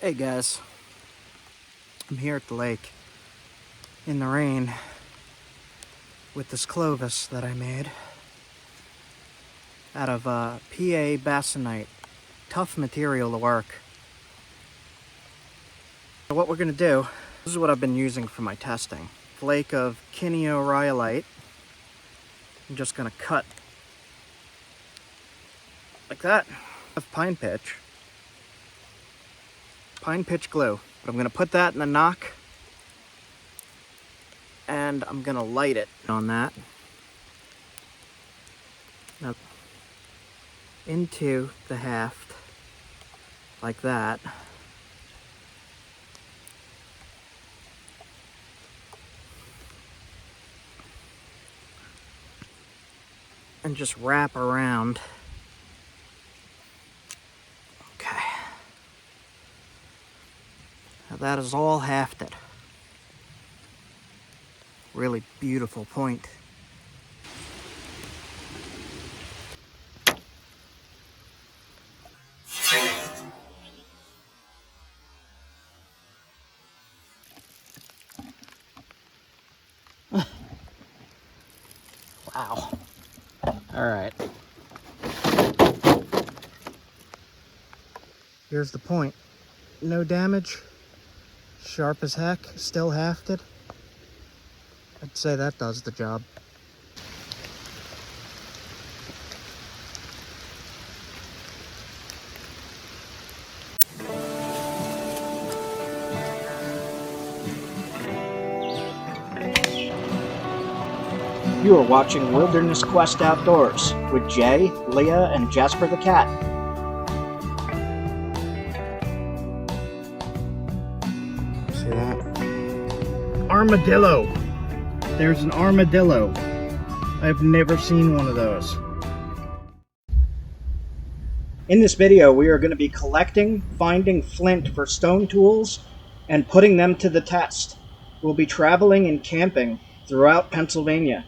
Hey guys, I'm here at the lake in the rain with this Clovis that I made out of PA basanite. Tough material to work. So what we're gonna do, this is what I've been using for my testing. Flake of rhyolite. I'm just gonna cut like that of pine pitch glue. But I'm gonna put that in the knock and I'm gonna light it on that. Now, into the haft like that. And just wrap around. Okay. Now that is all hafted. Really beautiful point. Wow. All right. Here's the point. No damage. Sharp as heck. Still hafted. I'd say that does the job. You are watching Wilderness Quest Outdoors with Jay, Leah, and Jasper the Cat. See that? Armadillo! There's an armadillo. I've never seen one of those. In this video, we are going to be collecting, finding flint for stone tools, and putting them to the test. We'll be traveling and camping throughout Pennsylvania.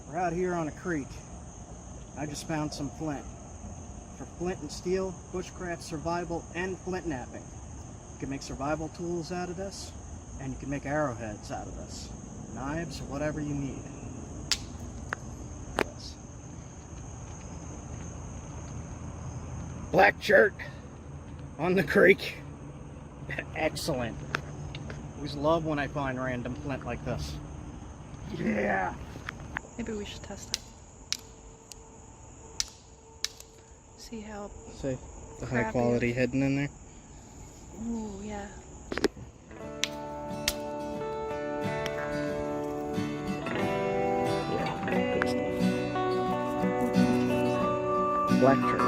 We're out here on a creek. I just found some flint. For flint and steel, bushcraft, survival, and flint knapping. You can make survival tools out of this, and you can make arrowheads out of this. Knives, whatever you need. Black shirt on the creek. Excellent. Always love when I find random flint like this. Yeah! Maybe we should test it. See how... See the high quality hidden in there? Ooh, yeah. Yeah, good stuff. Black shirt.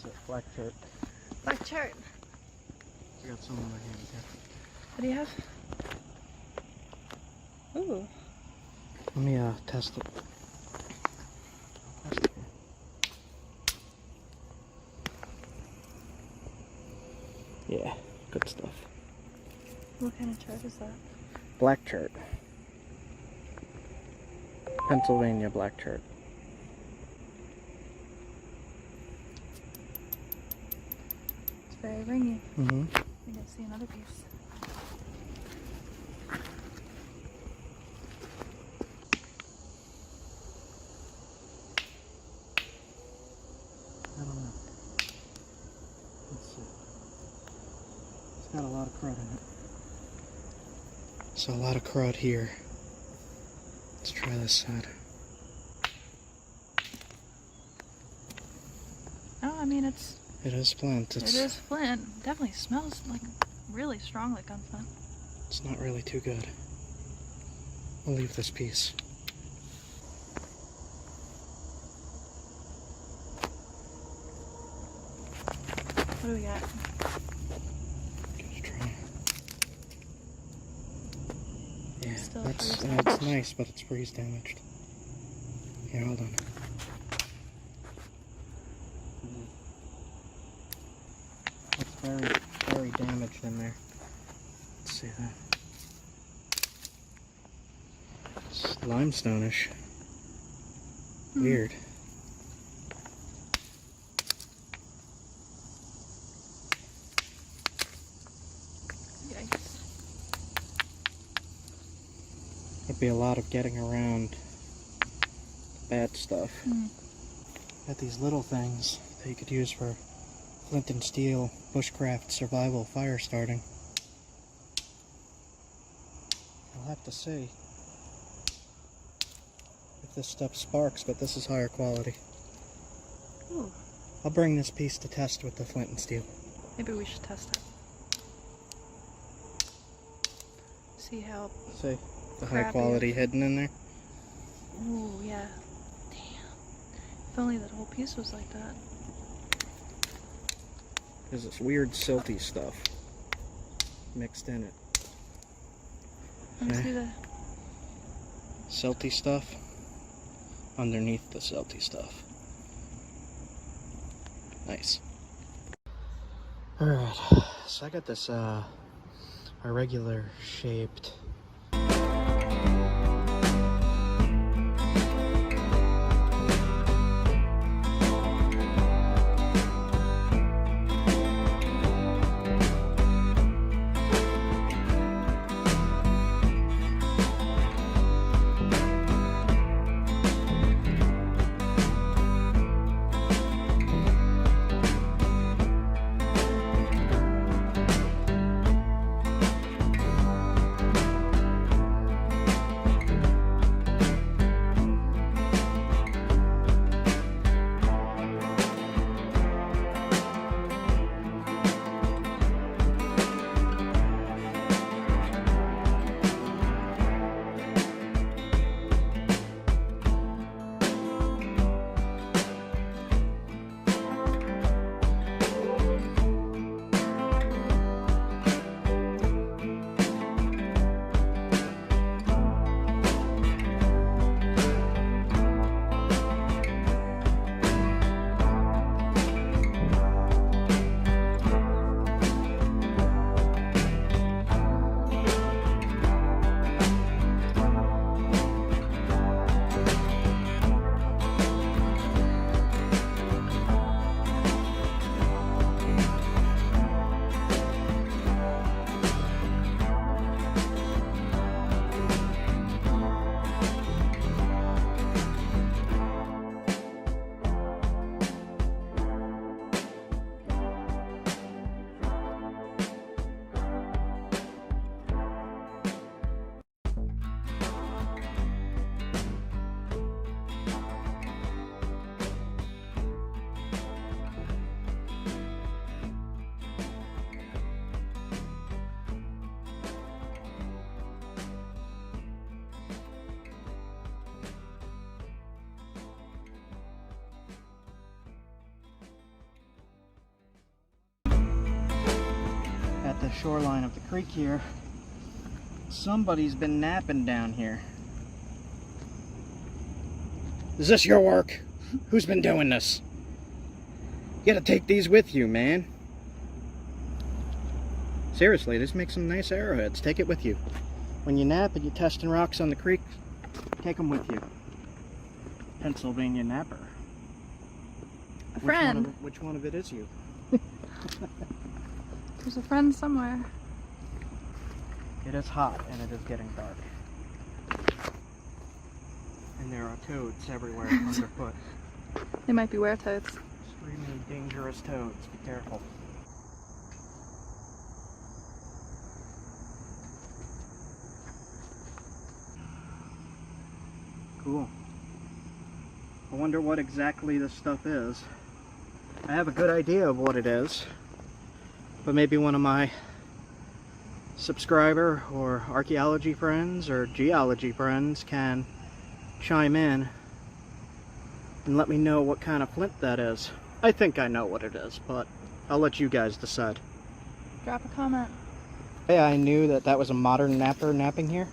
That's it, black chart. Black chart. I got some in my hand here. What do you have? Ooh. Let me test it. Test it here. Yeah, good stuff. What kind of chart is that? Black chart. Pennsylvania black chart. It's very ringy. Mm-hmm. I think I see another piece. I don't know. Let's see. It's got a lot of crud in it. So a lot of crud here. Let's try this side. Oh, I mean, it is flint. is flint. Definitely smells like really strong like gunflint. It's not really too good. I'll leave this piece. What do we got? Give it a try. Yeah, Still that's freeze it's damaged. nice, but it's freeze damaged. Here, hold on. It's very, very damaged in there. Let's see that. It's limestone-ish. Weird. Yikes. There'd be a lot of getting around the bad stuff. Got these little things that you could use for flint and steel, bushcraft, survival, fire starting. I'll have to see if this stuff sparks, but this is higher quality. Ooh. I'll bring this piece to test with the flint and steel. Maybe we should test it. See how. See the high Crappy. quality hidden in there? Ooh, yeah. Damn. If only that whole piece was like that. There's this weird silty stuff mixed in it. Let me Okay. see the. Silty stuff underneath the silty stuff. Nice. Alright, so I got this irregular shaped the shoreline of the creek here. Somebody's been napping down here. Is this your work? Who's been doing this? You gotta take these with you, man. Seriously, this makes some nice arrowheads. Take it with you. When you nap and you're testing rocks on the creek, take them with you. Pennsylvania napper. A friend. Which one of it is you? There's a friend somewhere. It is hot and it is getting dark. And there are toads everywhere underfoot. They might be were-toads. Extremely dangerous toads. Be careful. Cool. I wonder what exactly this stuff is. I have a good idea of what it is, but maybe one of my subscriber or archaeology friends or geology friends can chime in and let me know what kind of flint that is. I think I know what it is, but I'll let you guys decide. Drop a comment. The way I knew that that was a modern napper napping here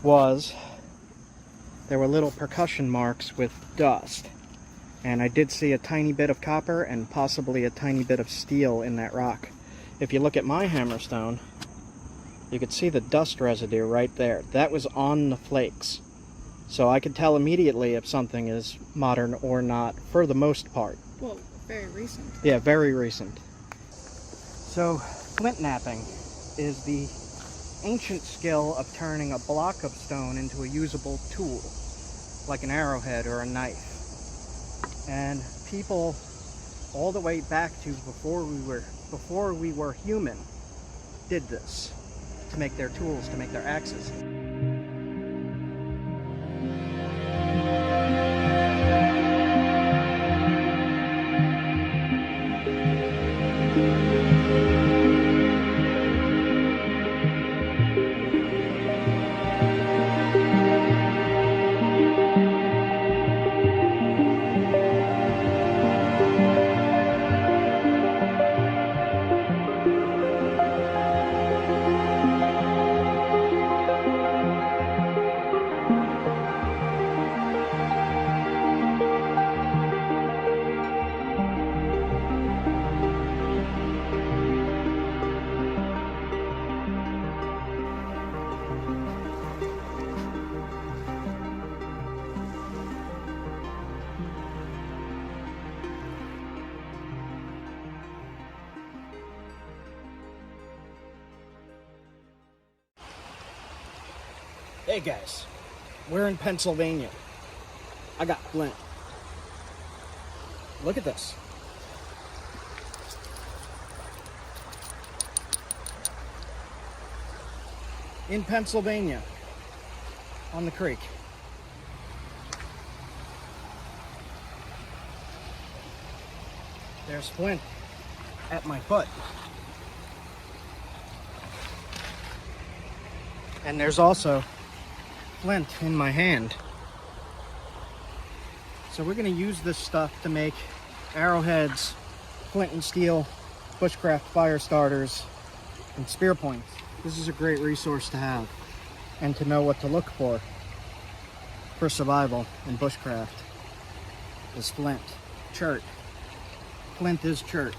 was there were little percussion marks with dust, and I did see a tiny bit of copper and possibly a tiny bit of steel in that rock. If you look at my hammerstone, you could see the dust residue right there. That was on the flakes. So I could tell immediately if something is modern or not, for the most part. Well, very recent. Yeah, very recent. So, flint knapping is the ancient skill of turning a block of stone into a usable tool, like an arrowhead or a knife. And people all the way back to before we were human did this to make their tools, to make their axes. Hey guys, we're in Pennsylvania. I got flint. Look at this. In Pennsylvania, on the creek. There's flint at my foot. And there's also flint in my hand. So we're going to use this stuff to make arrowheads, flint and steel, bushcraft fire starters, and spear points. This is a great resource to have and to know what to look for survival in bushcraft. Is flint, chert. Flint is chert.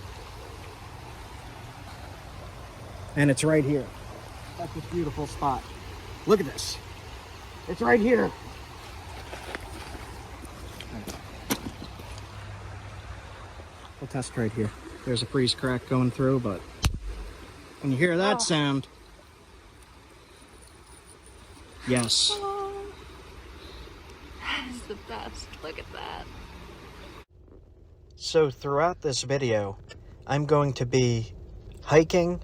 And it's right here at this beautiful spot. Look at this. It's right here. We'll test right here. There's a freeze crack going through, but when you hear that sound, yes. Oh, that is the best. Look at that. So throughout this video, I'm going to be hiking,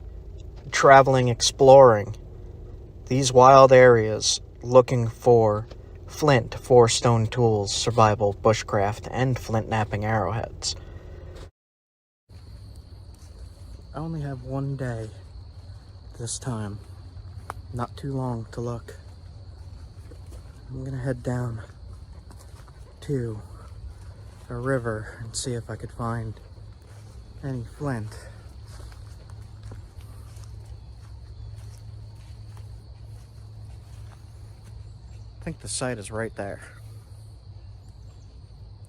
traveling, exploring these wild areas, looking for flint, 4 stone tools, survival, bushcraft, and flint knapping arrowheads. I only have one day this time. Not too long to look. I'm gonna head down to a river and see if I could find any flint. think the site is right there.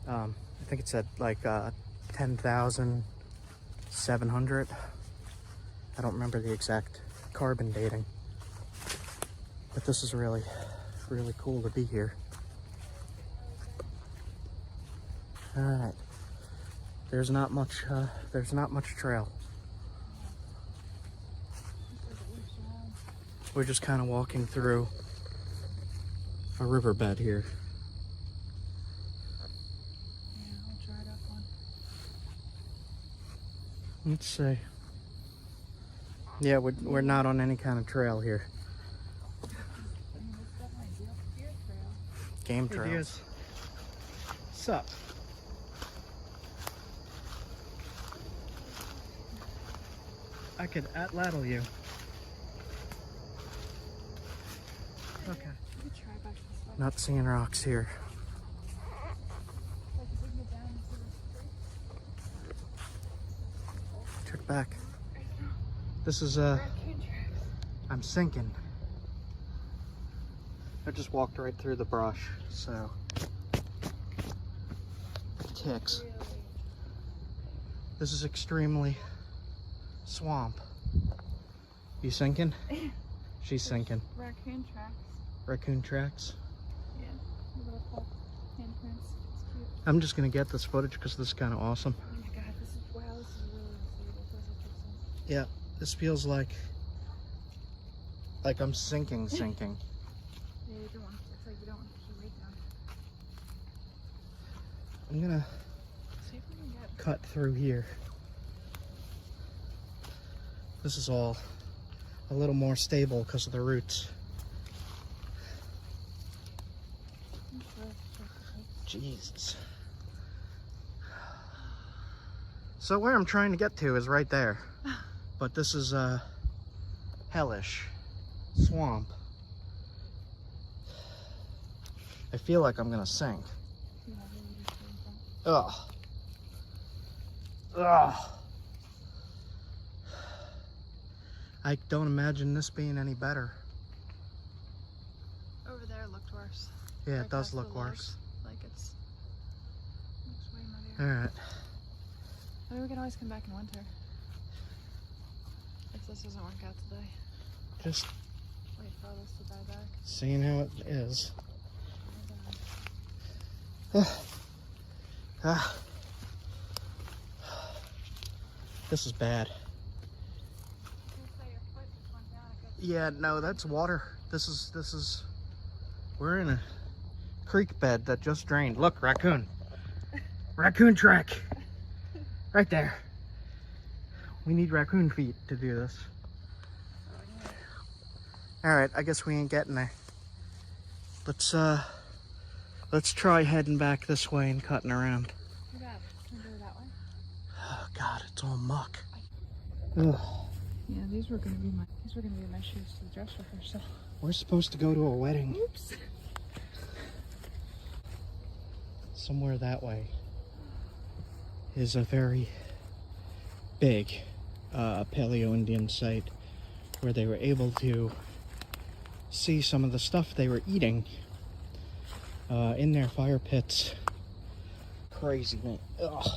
I think it's at like 10,700. I don't remember the exact carbon dating, but this is really, really cool to be here. All right, there's not much trail. We're just kind of walking through a riverbed here. Yeah, I'll try it up one. Let's see. Yeah, we're not on any kind of trail here. I mean, it's definitely a deer trail. Game trails. Sup? I could at-ladle you. Okay. We could try back this way. Not seeing rocks here. Like, if we can get down into this creek. Check back. Right now. This is Raccoon tracks. I'm sinking. I just walked right through the brush, so ticks. Really? This is extremely swamp. You sinking? She's sinking. Raccoon tracks. Raccoon tracks. Yeah. The little paw handprints. It's cute. I'm just gonna get this footage because this is kind of awesome. Oh my god, this is really unstable. This is interesting. Yeah, this feels like I'm sinking. Yeah, you don't want to. It's like you don't want to put your weight down. I'm gonna See if we can get. cut through here. This is all a little more stable because of the roots. Jesus. So where I'm trying to get to is right there. But this is hellish swamp. I feel like I'm gonna sink. Ugh. Ugh. I don't imagine this being any better. Over there looked worse. Yeah, Like it does past the look logs. worse. Like it's way muddier. Alright. I mean, we can always come back in winter. If this doesn't work out today. Just Wait for all this to die back. seeing how it is. Ah. This is bad. Yeah, no, that's water. This is we're in a creek bed that just drained. Look, raccoon. Raccoon track. Right there. We need raccoon feet to do this. Alright, I guess we ain't getting there. Let's try heading back this way and cutting around. Too bad. Can we do it that way? Oh god, it's all muck. Ugh. Yeah, these were gonna be my shoes to the dresser for so. We're supposed to go to a wedding. Oops. Somewhere that way is a very big Paleo-Indian site where they were able to see some of the stuff they were eating in their fire pits. Crazy, man. Ugh.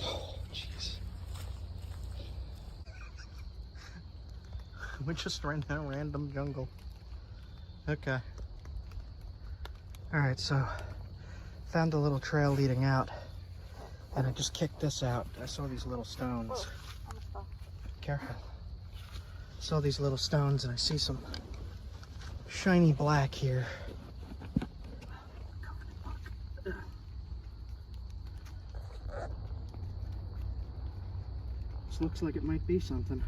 Oh, jeez. We just ran down a random jungle. Okay. Alright, so found a little trail leading out, and I just kicked this out. I saw these little stones. Careful. Saw these little stones, and I see some shiny black here. This looks like it might be something.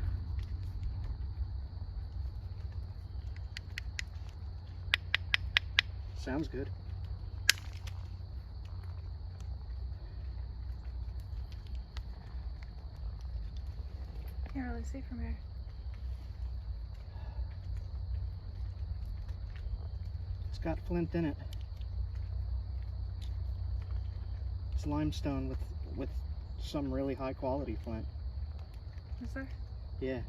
Sounds good. Can't really see from here. It's got flint in it. It's limestone with some really high quality flint. Is there? Yeah.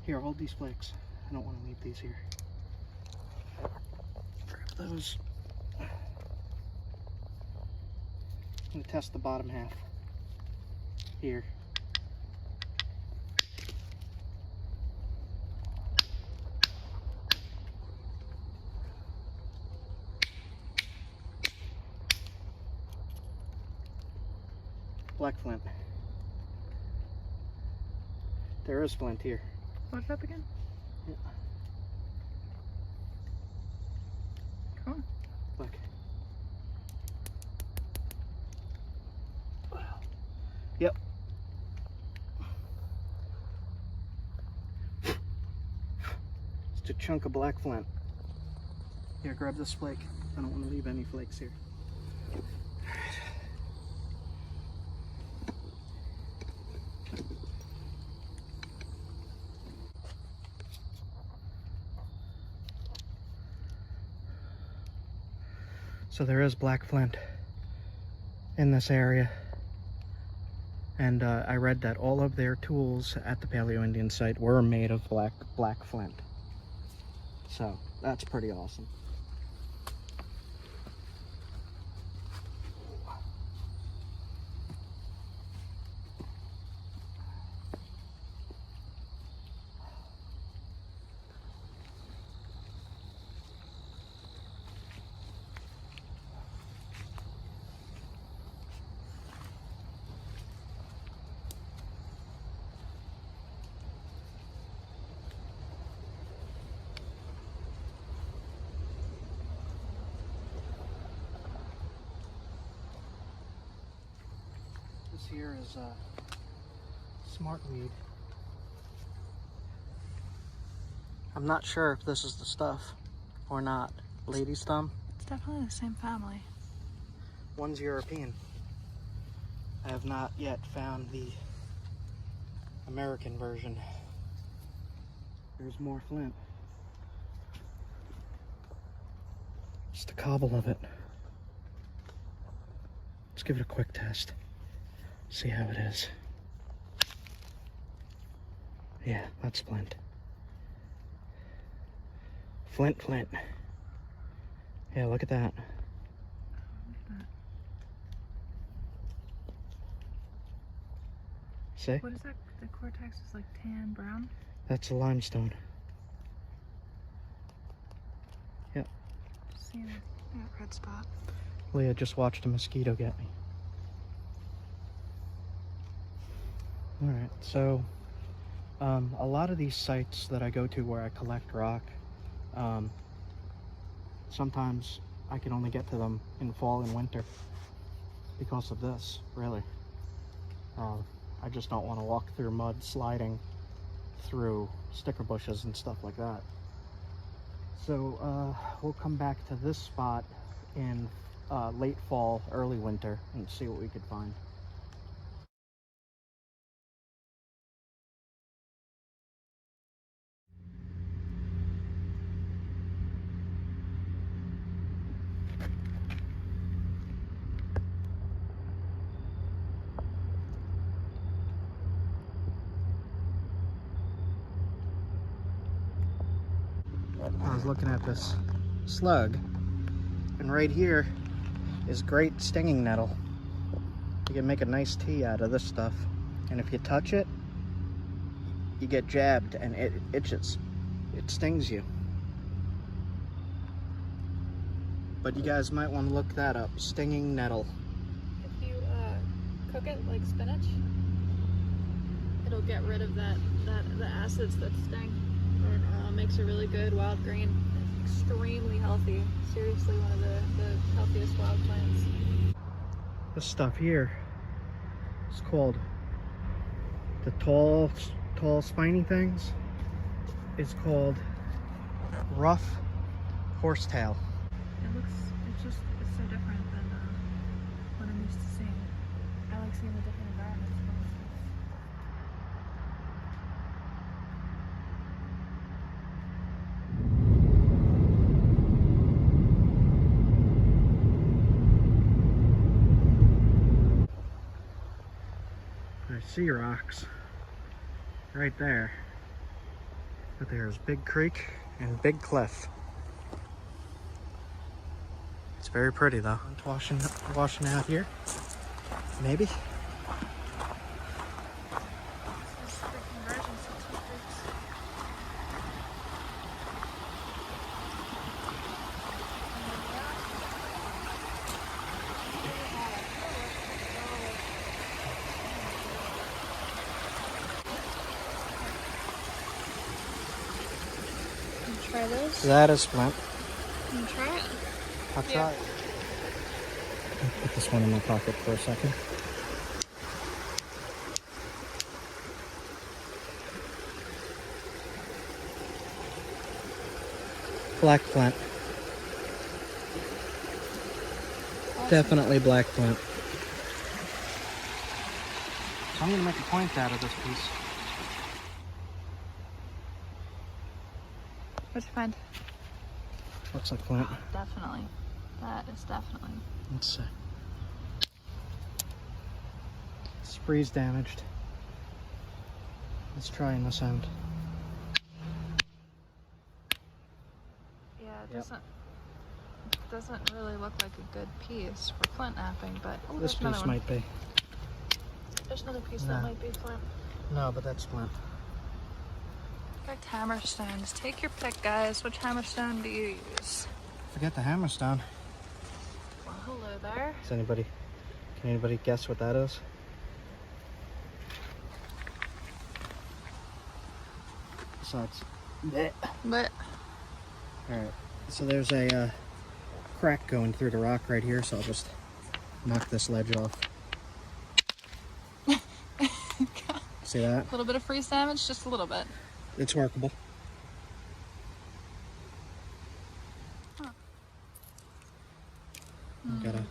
Here, hold these flakes. I don't want to leave these here. those. I'm gonna test the bottom half here. Black flint. There is flint here. What's up again? Yeah. Cool. Look. Yep. Just a chunk of black flint. Here, grab this flake. I don't want to leave any flakes here. So there is black flint in this area, and I read that all of their tools at the Paleo-Indian site were made of black flint. So that's pretty awesome. This here is smartweed. I'm not sure if this is the stuff or not. Lady's thumb. It's definitely the same family. One's European. I have not yet found the American version. There's more flint. Just a cobble of it. Let's give it a quick test. See how it is. Yeah, that's flint. Flint. Yeah, look at that. See? What is that? The cortex is like tan brown? That's a limestone. Yep. Just seeing that red spot. Leah just watched a mosquito get me. Alright, so a lot of these sites that I go to where I collect rock, sometimes I can only get to them in fall and winter because of this, really. I just don't want to walk through mud sliding through sticker bushes and stuff like that. So we'll come back to this spot in late fall, early winter and see what we could find. I was looking at this slug, and right here is great stinging nettle. You can make a nice tea out of this stuff, and if you touch it, you get jabbed and it itches. It stings you. But you guys might want to look that up, stinging nettle. If you cook it like spinach, it'll get rid of the acids that sting. And makes a really good wild green. It's extremely healthy. Seriously, one of the healthiest wild plants. This stuff here is called the tall spiny things. It's called rough horsetail. It's so different than what I'm used to seeing. I like seeing the different environments. I see rocks right there, but there's Big Creek and Big Cliff. very pretty though. Washing out here. Maybe. Try this. That is flint. And try it. I'll try it. Put this one in my pocket for a second. Black flint. Awesome. Definitely black flint. So I'm going to make a point out of this piece. What'd you find? Looks like flint. Definitely. That is definitely. Let's see. It's freeze damaged. Let's try in this end. Yeah, it Yep. doesn't really look like a good piece for flint knapping, but oh, This there's another piece one. might be. There's another piece No. that might be flint. No, but that's flint. Perfect hammerstones. Take your pick, guys. Which hammerstone do you use? Forget the hammerstone. Well, hello there. Can anybody guess what that is? Besides. But Alright, so there's a crack going through the rock right here, so I'll just knock this ledge off. See that? a little bit of freeze damage, just a little bit. It's workable. Huh. Got a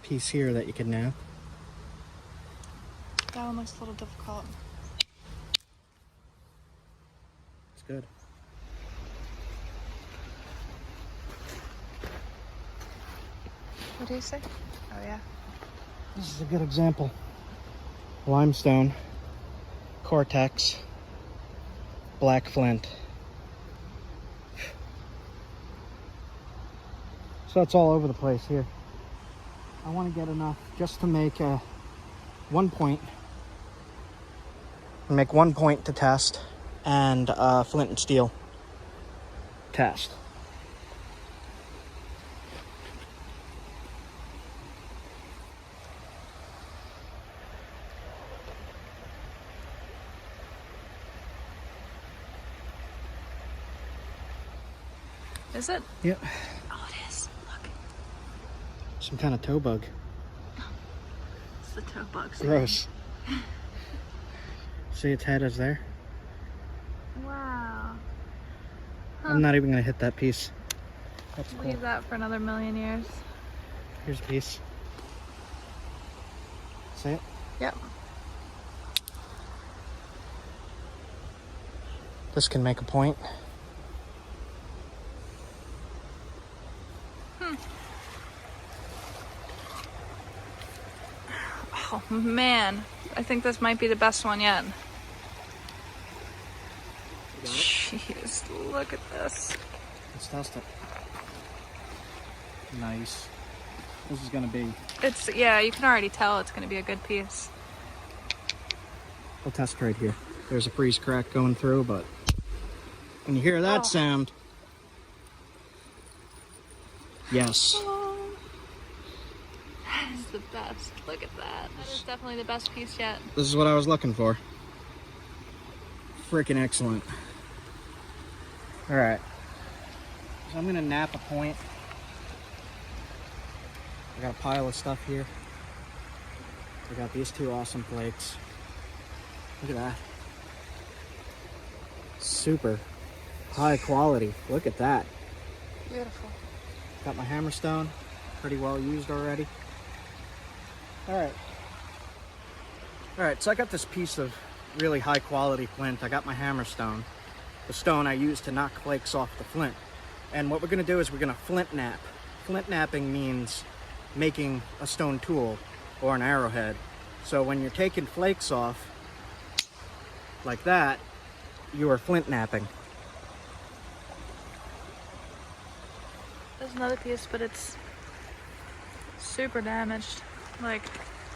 piece here that you can nap. That one looks a little difficult. It's good. What do you say? Oh yeah. This is a good example. Limestone, cortex, black flint. So it's all over the place here. I want to get enough just to make one point. Make 1 point to test, and flint and steel test. Is it? Yep. Oh, it is. Look. Some kind of toe bug. It's the toe bugs. Gross. See, its head is there. Wow. I'm not even going to hit that piece. That's cool. Leave that for another million years. Here's a piece. See it? Yep. This can make a point. Oh man, I think this might be the best one yet. Jeez, look at this. Let's test it. Nice. This is gonna be. It's, yeah, you can already tell it's gonna be a good piece. We'll test right here. There's a freeze crack going through, but when you hear that sound, yes. Oh, that is the best. Look at that. That is definitely the best piece yet. This is what I was looking for. Freaking excellent. All right. So I'm gonna nap a point. I got a pile of stuff here. I got these two awesome flakes. Look at that. Super high quality. Look at that. Beautiful. Got my hammerstone, pretty well used already. All right, so I got this piece of really high quality flint. I got my hammerstone, the stone I use to knock flakes off the flint. And what we're gonna do is we're gonna flint knap. Flint knapping means making a stone tool or an arrowhead. So when you're taking flakes off like that, you are flint knapping. There's another piece, but it's super damaged. Like,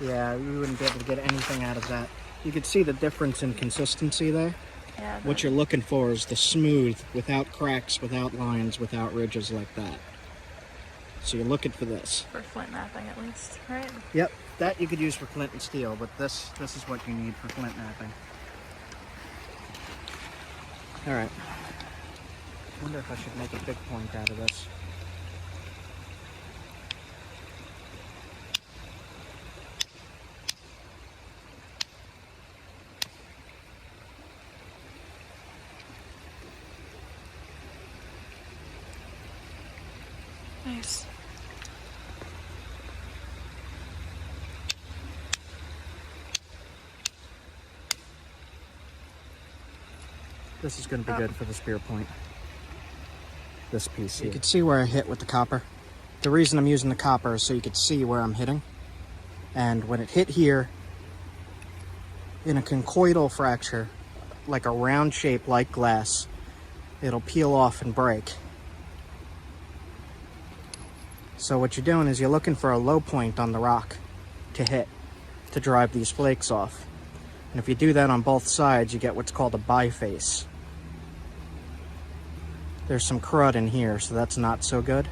yeah, you wouldn't be able to get anything out of that. You could see the difference in consistency there. yeah. What you're looking for is the smooth, without cracks, without lines, without ridges like that. So you're looking for this. For flint napping, at least, right? Yep, that you could use for flint and steel, but this is what you need for flint knapping. All right. I wonder if I should make a big point out of this. Nice. This is going to be good for the spear point. This piece here. You can see where I hit with the copper. The reason I'm using the copper is so you can see where I'm hitting. And when it hit here, in a conchoidal fracture, like a round shape like glass, it'll peel off and break. So what you're doing is you're looking for a low point on the rock to hit, to drive these flakes off. And if you do that on both sides, you get what's called a biface. There's some crud in here, so that's not so good,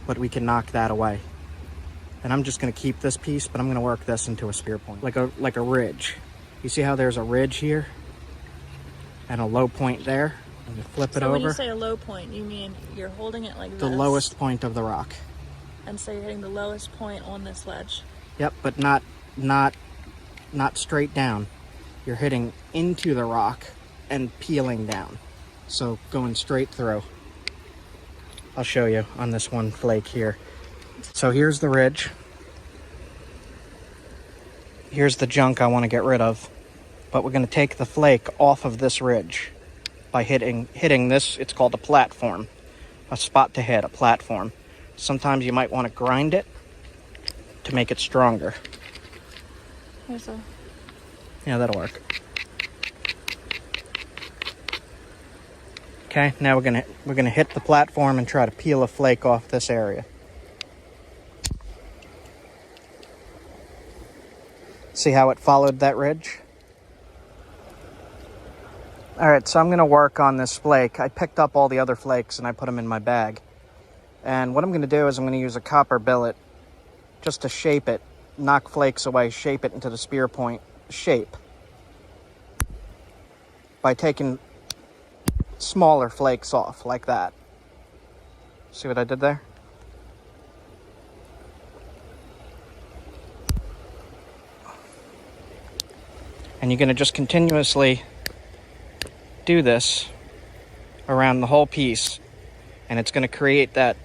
but we can knock that away. And I'm just gonna keep this piece, but I'm gonna work this into a spear point, like a ridge. You see how there's a ridge here and a low point there? And you flip it over. So when you say a low point, you mean you're holding it like the this? lowest point of the rock. And so you're hitting the lowest point on this ledge. Yep, but not straight down. You're hitting into the rock and peeling down. So going straight through. I'll show you on this one flake here. So here's the ridge. Here's the junk I want to get rid of. But we're going to take the flake off of this ridge by hitting this. It's called a platform. A spot to hit, a platform. Sometimes you might want to grind it to make it stronger. Here's a... Yeah, that'll work. Okay, now we're gonna hit the platform and try to peel a flake off this area. See how it followed that ridge? All right, so I'm gonna work on this flake. I picked up all the other flakes and I put them in my bag. And what I'm gonna do is I'm gonna use a copper billet just to shape it, knock flakes away, shape it into the spear point shape by taking smaller flakes off like that. See what I did there? And you're going to just continuously do this around the whole piece, and it's going to create that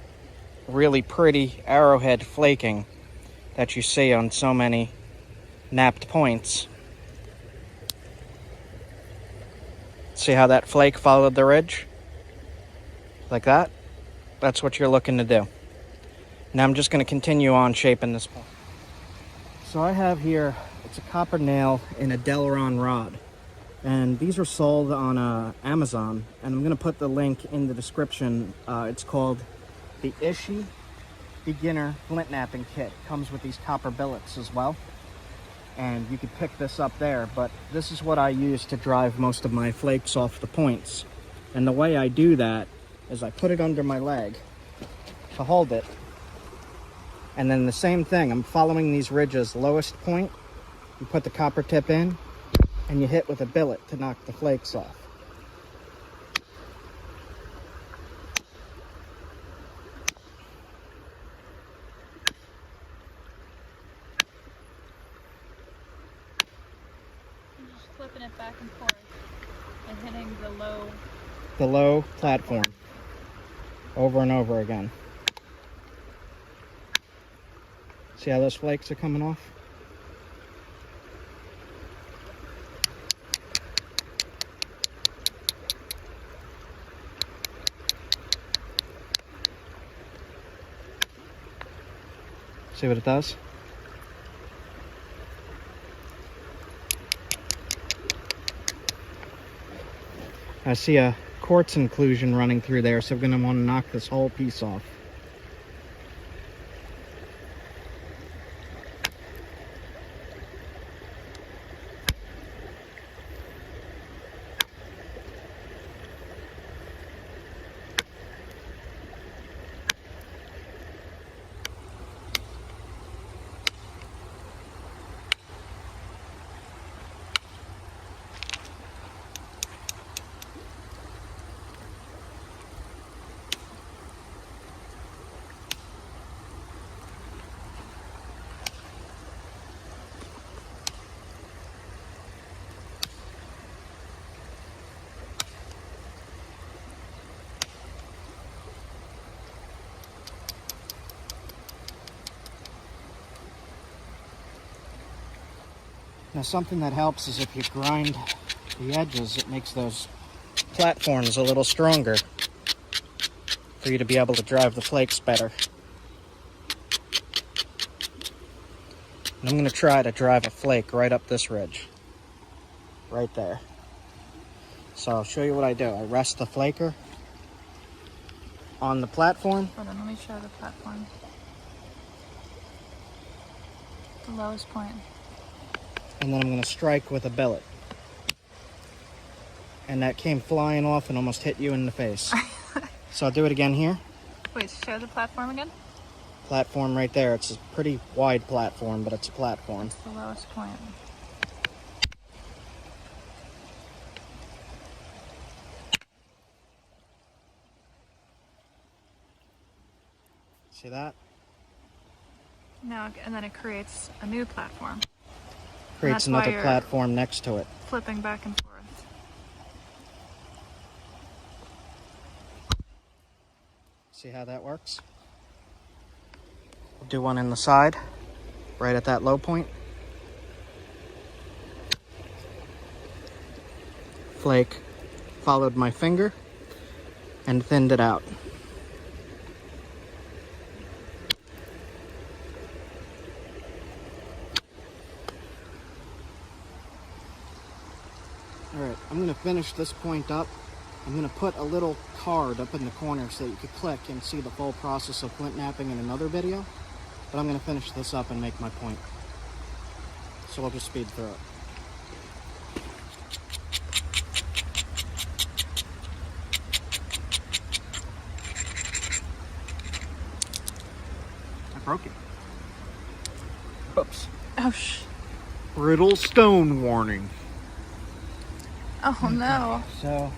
really pretty arrowhead flaking that you see on so many napped points. See how that flake followed the ridge? Like that? That's what you're looking to do. Now I'm just going to continue on shaping this point. So I have here, it's a copper nail in a Delron rod. And these are sold on Amazon. And I'm going to put the link in the description. It's called the Ishi Beginner Flint Knapping Kit. Comes with these copper billets as well. And you could pick this up there, but this is what I use to drive most of my flakes off the points. And the way I do that is I put it under my leg to hold it. And then the same thing, I'm following these ridges, lowest point, you put the copper tip in, and you hit with a billet to knock the flakes off. Flipping it back and forth and hitting the low platform over and over again. See how those flakes are coming off? See what it does? I see a quartz inclusion running through there, so we're going to want to knock this whole piece off. Now something that helps is if you grind the edges, it makes those platforms a little stronger for you to be able to drive the flakes better. And I'm going to try to drive a flake right up this ridge. Right there. So I'll show you what I do. I rest the flaker on the platform. Hold on, let me show the platform. The lowest point. And then I'm going to strike with a billet. And that came flying off and almost hit you in the face. So I'll do it again here. Wait, show the platform again? Platform right there. It's a pretty wide platform, but it's a platform. It's the lowest point. See that? Now, and then it creates a new platform. Creates that's why another you're platform next to it. Flipping back and forth. See how that works? Do one in the side, right at that low point. Flake, followed my finger, and thinned it out. Alright, I'm going to finish this point up. I'm going to put a little card up in the corner so that you could click and see the full process of flint knapping in another video. But I'm going to finish this up and make my point. So we'll just speed through it. I broke it. Oops. Oh, Brittle stone warning. Oh no. So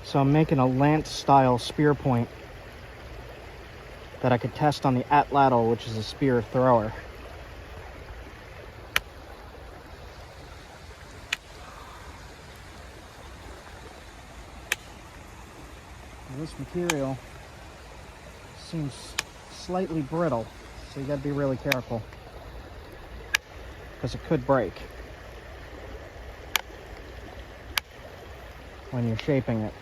So I'm making a lance style spear point that I could test on the atlatl, which is a spear thrower. Now this material seems slightly brittle, so you gotta be really careful because it could break when you're shaping it.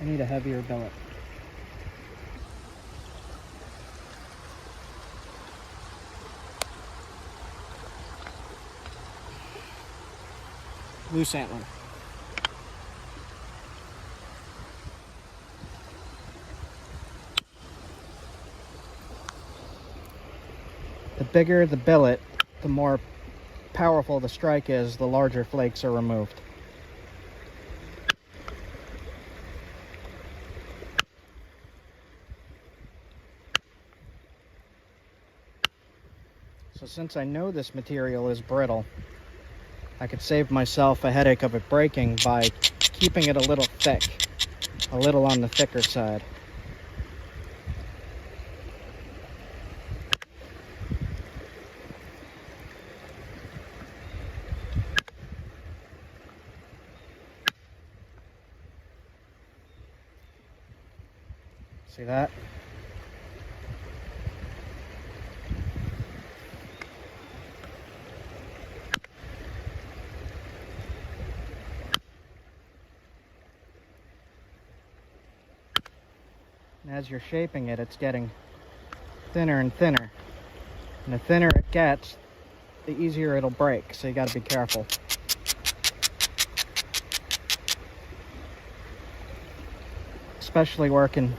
I need a heavier billet. Loose antler. The bigger the billet, the more powerful the strike is, the larger flakes are removed. So since I know this material is brittle, I could save myself a headache of it breaking by keeping it a little thick, a little on the thicker side. See that? And as you're shaping it, it's getting thinner and thinner. And the thinner it gets, the easier it'll break, so you gotta be careful. Especially working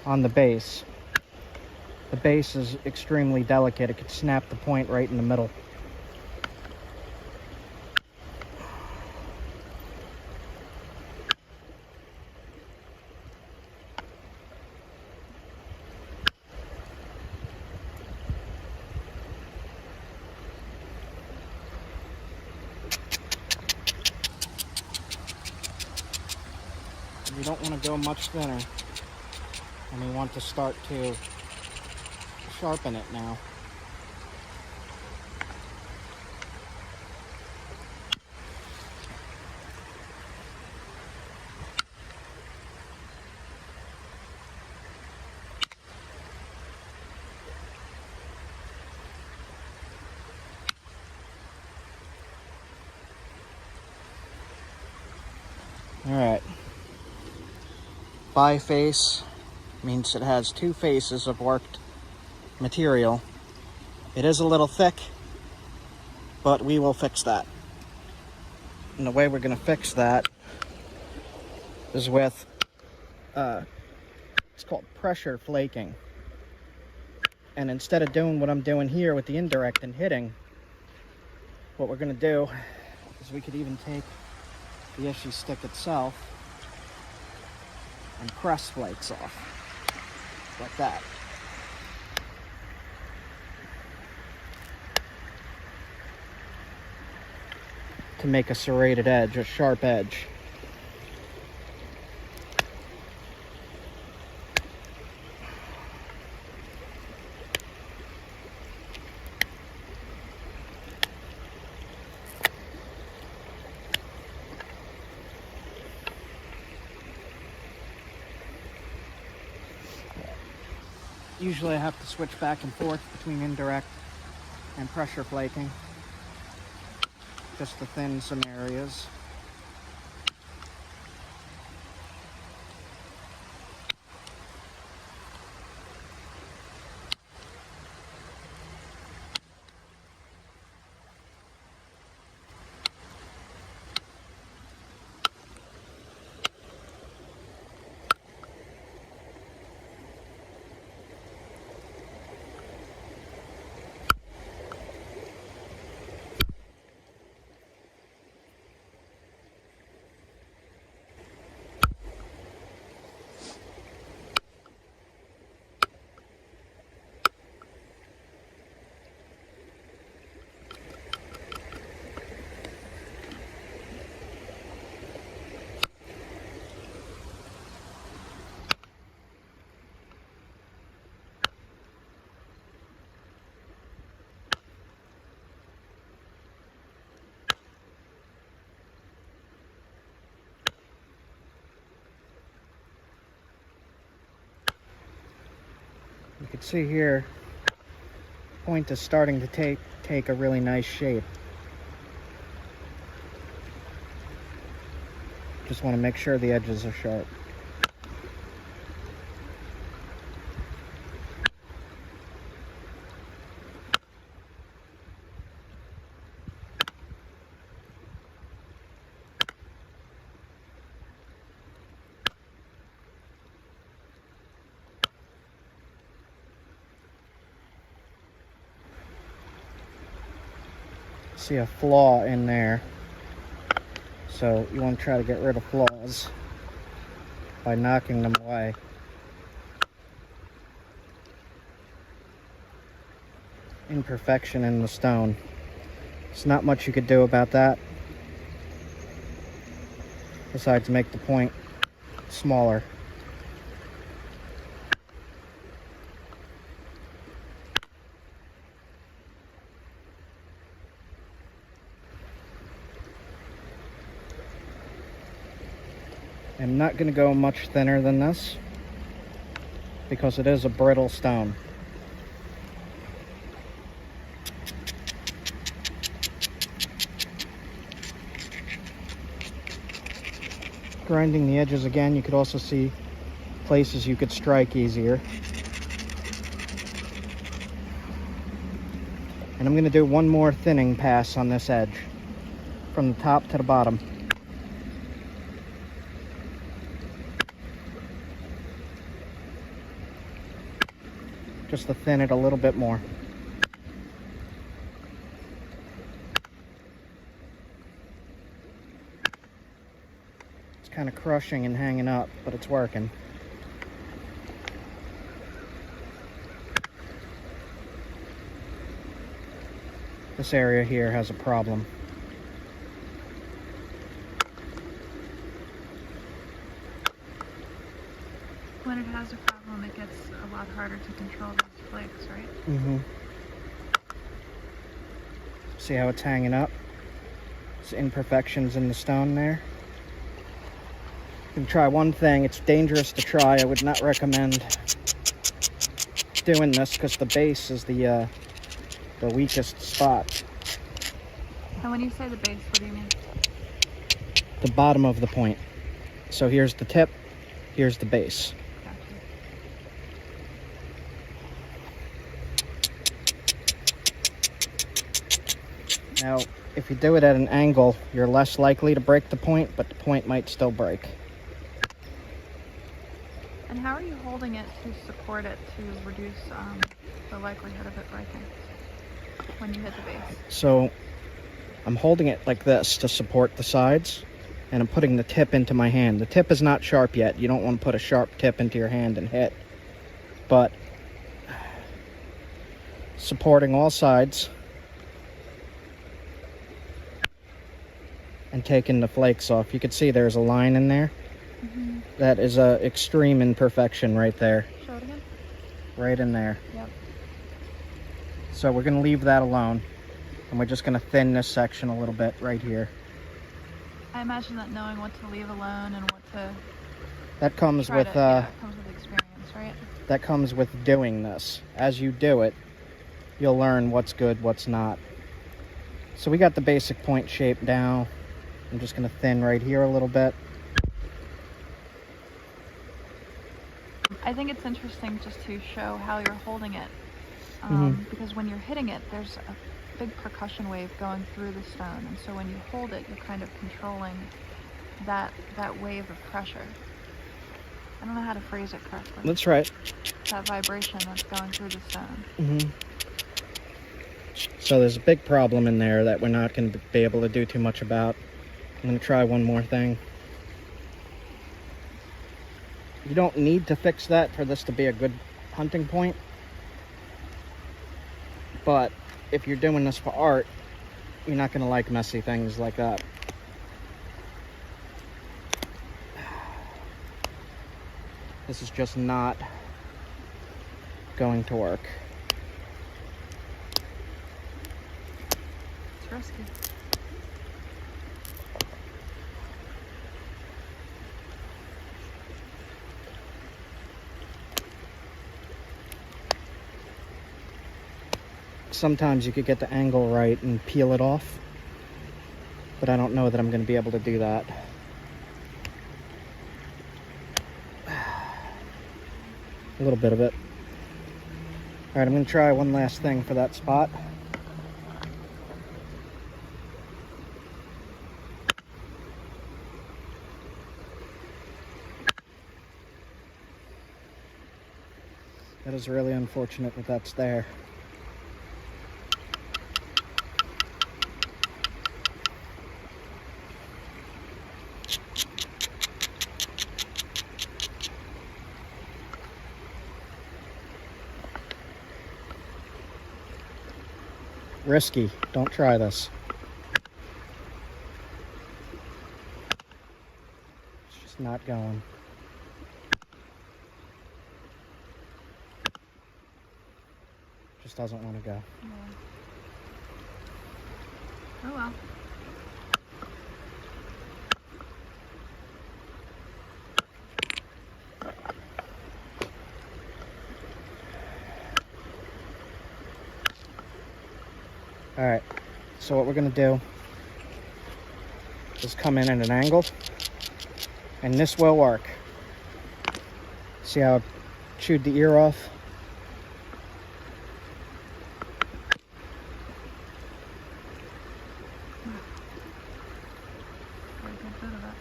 on the base. The base is extremely delicate. It could snap the point right in the middle. You don't want to go much thinner, and you want to start to sharpen it now. All right. Biface means it has two faces of worked material. It is a little thick, but we will fix that. And the way we're going to fix that is with, it's called pressure flaking. And instead of doing what I'm doing here with the indirect and hitting, what we're going to do is we could even take the issue stick itself and press flakes off, like that. To make a serrated edge, a sharp edge. Usually I have to switch back and forth between indirect and pressure flaking, just to thin some areas. can see here, point is starting to take a really nice shape. Just want to make sure the edges are sharp. See a flaw in there, so you want to try to get rid of flaws by knocking them away. Imperfection in the stone. There's not much you could do about that besides make the point smaller. I'm not going to go much thinner than this because it is a brittle stone. Grinding the edges again, you could also see places you could strike easier. And I'm going to do one more thinning pass on this edge from the top to the bottom. Just to thin it a little bit more. It's kind of crushing and hanging up, but it's working. This area here has a problem. When it has a problem, it gets a lot harder to control those flakes, right? Mm-hmm. See how it's hanging up? There's imperfections in the stone there. You can try one thing. It's dangerous to try. I would not recommend doing this because the base is the weakest spot. And when you say the base, what do you mean? The bottom of the point. So here's the tip, here's the base. Now, if you do it at an angle, you're less likely to break the point, but the point might still break. And how are you holding it to support it to reduce the likelihood of it breaking when you hit the base? So, I'm holding it like this to support the sides, and I'm putting the tip into my hand. The tip is not sharp yet. You don't want to put a sharp tip into your hand and hit. But, supporting all sides, and taking the flakes off. You can see there's a line in there. Mm-hmm. That is a extreme imperfection right there. Show it again. Right in there. Yep. So we're going to leave that alone. And we're just going to thin this section a little bit right here. I imagine that knowing what to leave alone and what to... That comes with... comes with experience, right? That comes with doing this. As you do it, you'll learn what's good, what's not. So we got the basic point shape down. I'm just going to thin right here a little bit. I think it's interesting just to show how you're holding it. Because when you're hitting it, there's a big percussion wave going through the stone. And so when you hold it, you're kind of controlling that wave of pressure. I don't know how to phrase it correctly. That's right. That vibration that's going through the stone. Mm-hmm. So there's a big problem in there that we're not going to be able to do too much about. I'm going to try one more thing. You don't need to fix that for this to be a good hunting point. But if you're doing this for art, you're not going to like messy things like that. This is just not going to work. It's risky. sometimes you could get the angle right and peel it off, but I don't know that I'm going to be able to do that. A little bit of it. All right, I'm going to try one last thing for that spot. That is really unfortunate that that's there. Risky. Don't try this. It's just not going. Just doesn't want to go. Yeah. Oh well. All right, so what we're gonna do is come in at an angle, and this will work. See how I chewed the ear off? Very good bit of it.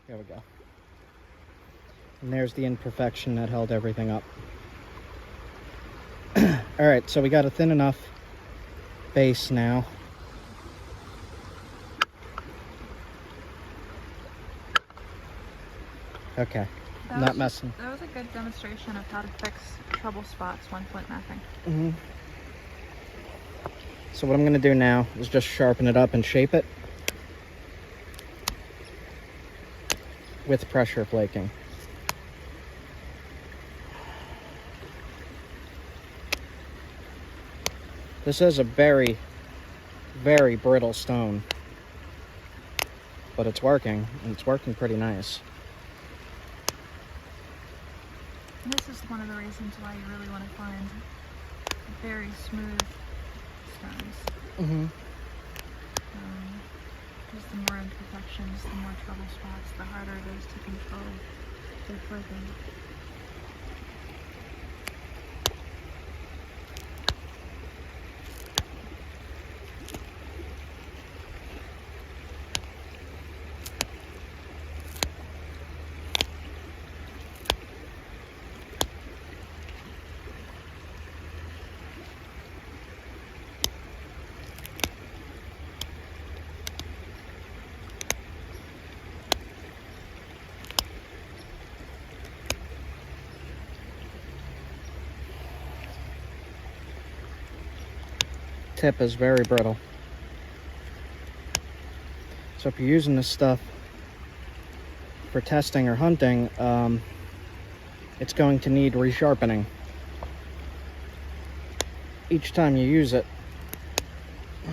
There we go. And there's the imperfection that held everything up. All right, so we got a thin enough base now. Okay, not messing. That was a good demonstration of how to fix trouble spots when flint knapping. Mm-hmm. So what I'm going to do now is just sharpen it up and shape it with pressure flaking. This is a very, very brittle stone, but it's working, and it's working pretty nice. And this is one of the reasons why you really want to find very smooth stones. Mm-hmm. Because the more imperfections, the more trouble spots, the harder it is to control their flaking. Tip is very brittle. So if you're using this stuff for testing or hunting, it's going to need resharpening each time you use it. To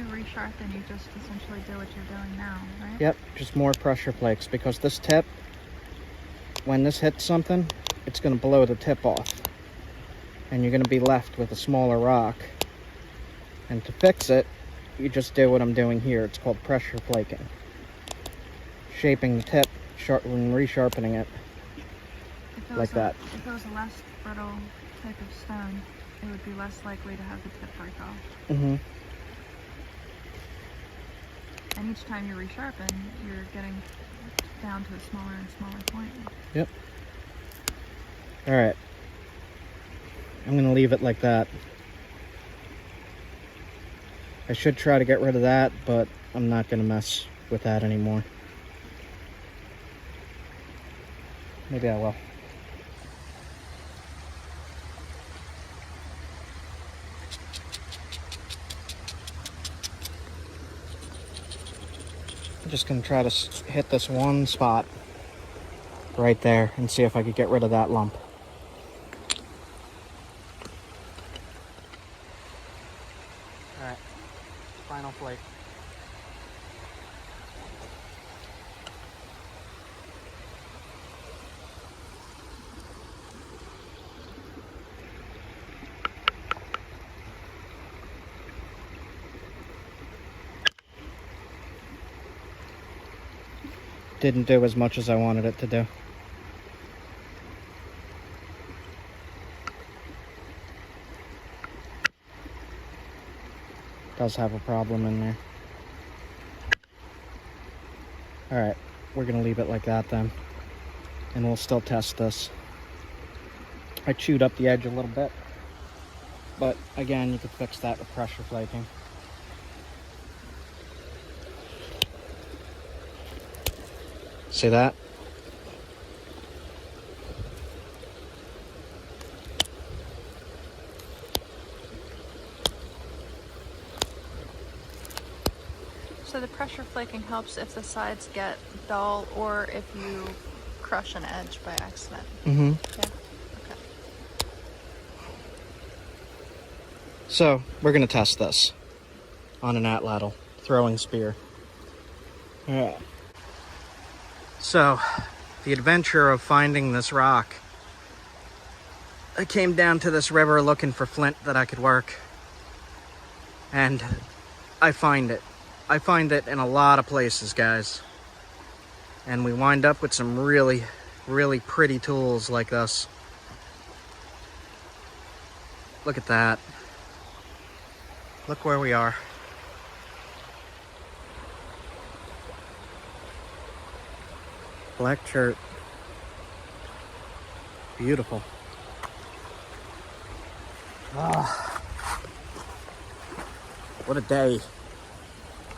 resharpen, you just essentially do what you're doing now, right? Yep, just more pressure flakes, because this tip, when this hits something, it's going to blow the tip off. And you're going to be left with a smaller rock. And to fix it, you just do what I'm doing here. It's called pressure flaking. Shaping the tip and resharpening it like that. If it was a less brittle type of stone, it would be less likely to have the tip break off. Mm-hmm. And each time you resharpen, you're getting down to a smaller and smaller point. Yep. All right. I'm going to leave it like that. I should try to get rid of that, but I'm not going to mess with that anymore. Maybe I will. I'm just going to try to hit this one spot right there and see if I could get rid of that lump. final flake. Didn't do as much as I wanted it to do. Does have a problem in there. Alright, we're gonna leave it like that then. And we'll still test this. I chewed up the edge a little bit. But again, you could fix that with pressure flaking. See that? So the pressure flaking helps if the sides get dull or if you crush an edge by accident. Mm-hmm. Yeah. Okay. So we're gonna test this on an atlatl throwing spear. Yeah. So the adventure of finding this rock. I came down to this river looking for flint that I could work. And I find it. I find it in a lot of places, guys. And we wind up with some really, really pretty tools like this. Look at that. Look where we are. Black shirt. Beautiful. Ah. What a day.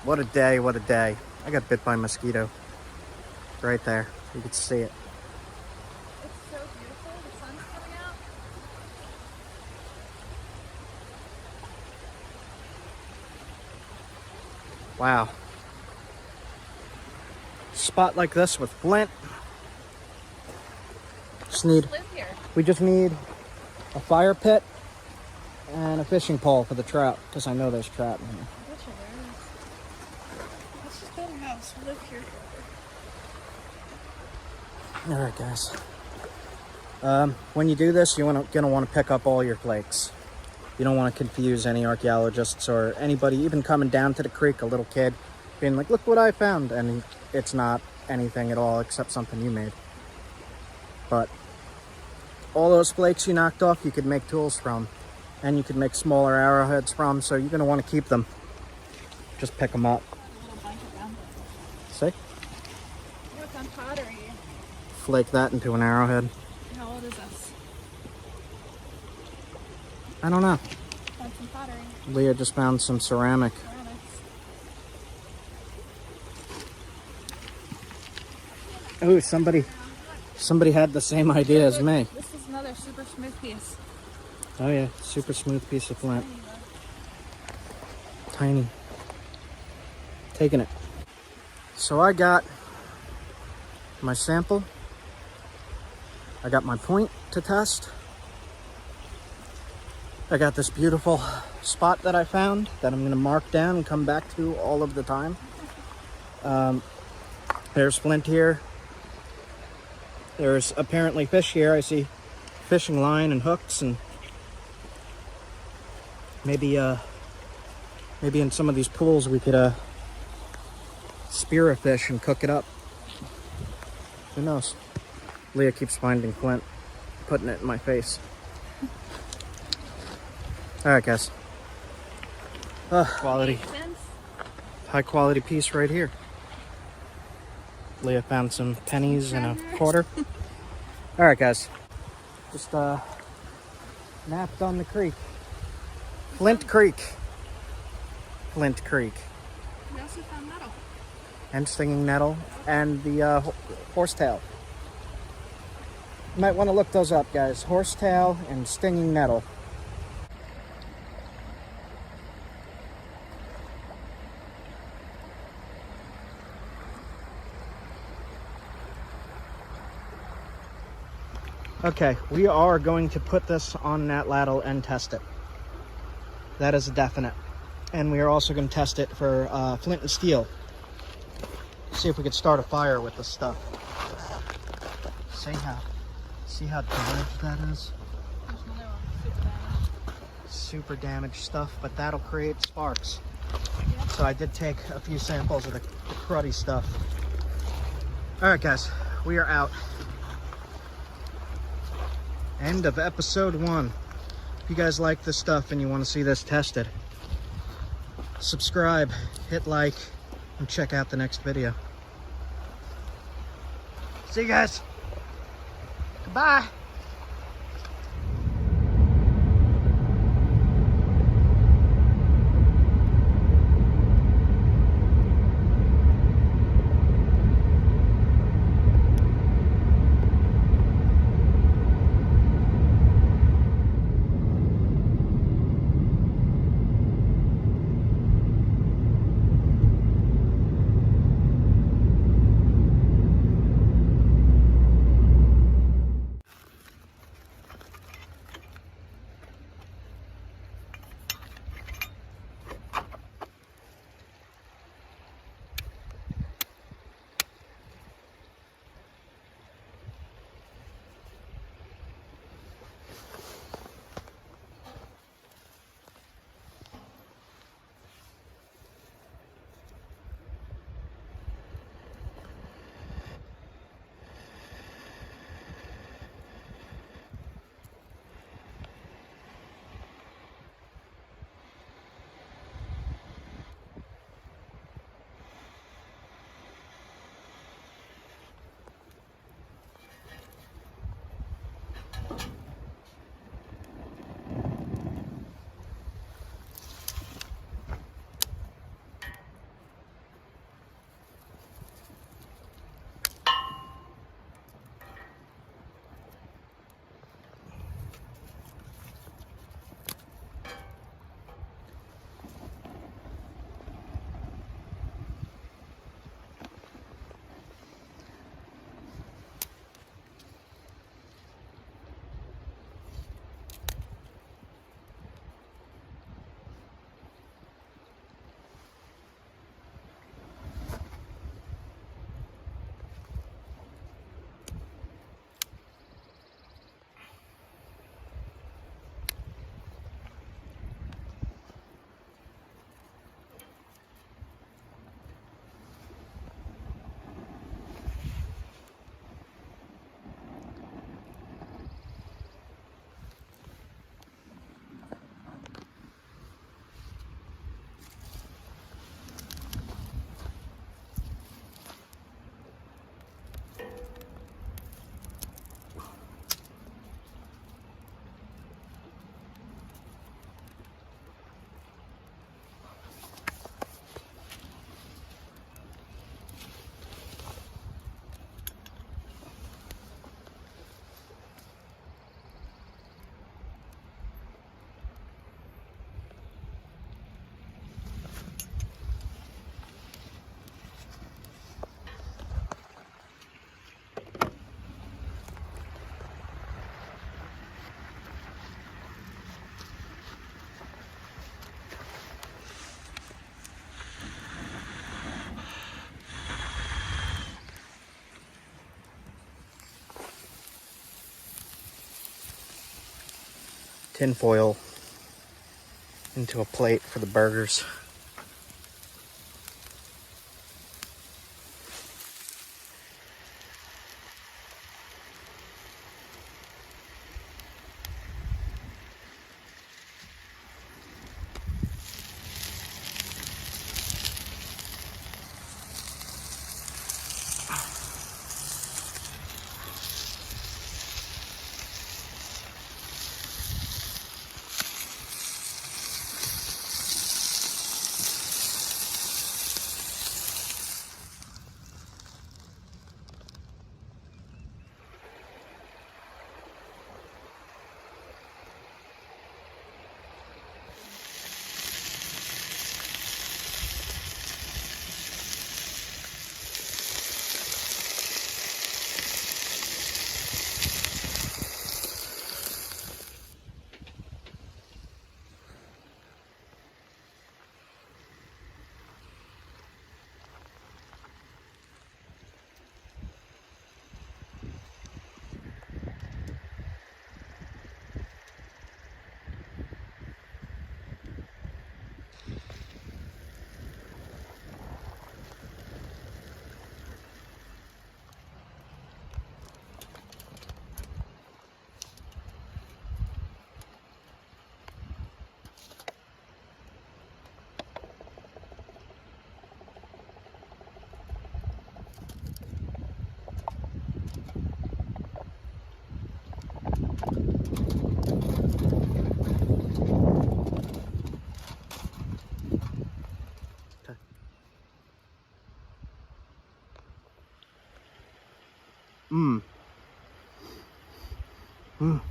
What a day, what a day. I got bit by a mosquito. Right there. You can see it. It's so beautiful. The sun's coming out. Wow. Spot like this with flint. Live here. We just need a fire pit and a fishing pole for the trout, because I know there's trout in here. Let's just build a house. We live here. All right, guys. When you do this, you're gonna want to pick up all your flakes. You don't want to confuse any archaeologists or anybody, even coming down to the creek, a little kid, being like, look what I found. And it's not anything at all except something you made. But all those flakes you knocked off, you could make tools from. And you could make smaller arrowheads from, so you're going to want to keep them. Just pick them up. See? What's on pottery? Flake that into an arrowhead. How old is this? I don't know. That's some pottery. Leah just found some ceramic. Oh, somebody had the same idea as me. This is another super smooth piece. Oh yeah, super smooth piece of flint. Tiny. Taking it. So I got my sample. I got my point to test. I got this beautiful spot that I found that I'm going to mark down and come back to all of the time. There's flint here. There's apparently fish here. I see fishing line and hooks, and maybe in some of these pools we could spear a fish and cook it up. Who knows? Leah keeps finding flint, putting it in my face. All right, guys. Quality, high quality piece right here. Leah found some pennies and a quarter. All right, guys. Just napped on the creek. Flint Creek. Flint Creek. We also found nettle. And stinging nettle and the horsetail. You might want to look those up, guys. Horsetail and stinging nettle. Okay, we are going to put this on an atlatl and test it. That is a definite. And we are also going to test it for flint and steel. See if we could start a fire with this stuff. See how damaged that is? There's another one, super damaged. Super damaged stuff, but that'll create sparks. Yep. So I did take a few samples of the cruddy stuff. All right, guys, we are out. End of episode 1. If you guys like this stuff and you want to see this tested, subscribe, hit like, and check out the next video. See you guys. Goodbye. Tin foil into a plate for the burgers. Mmm. Mmm.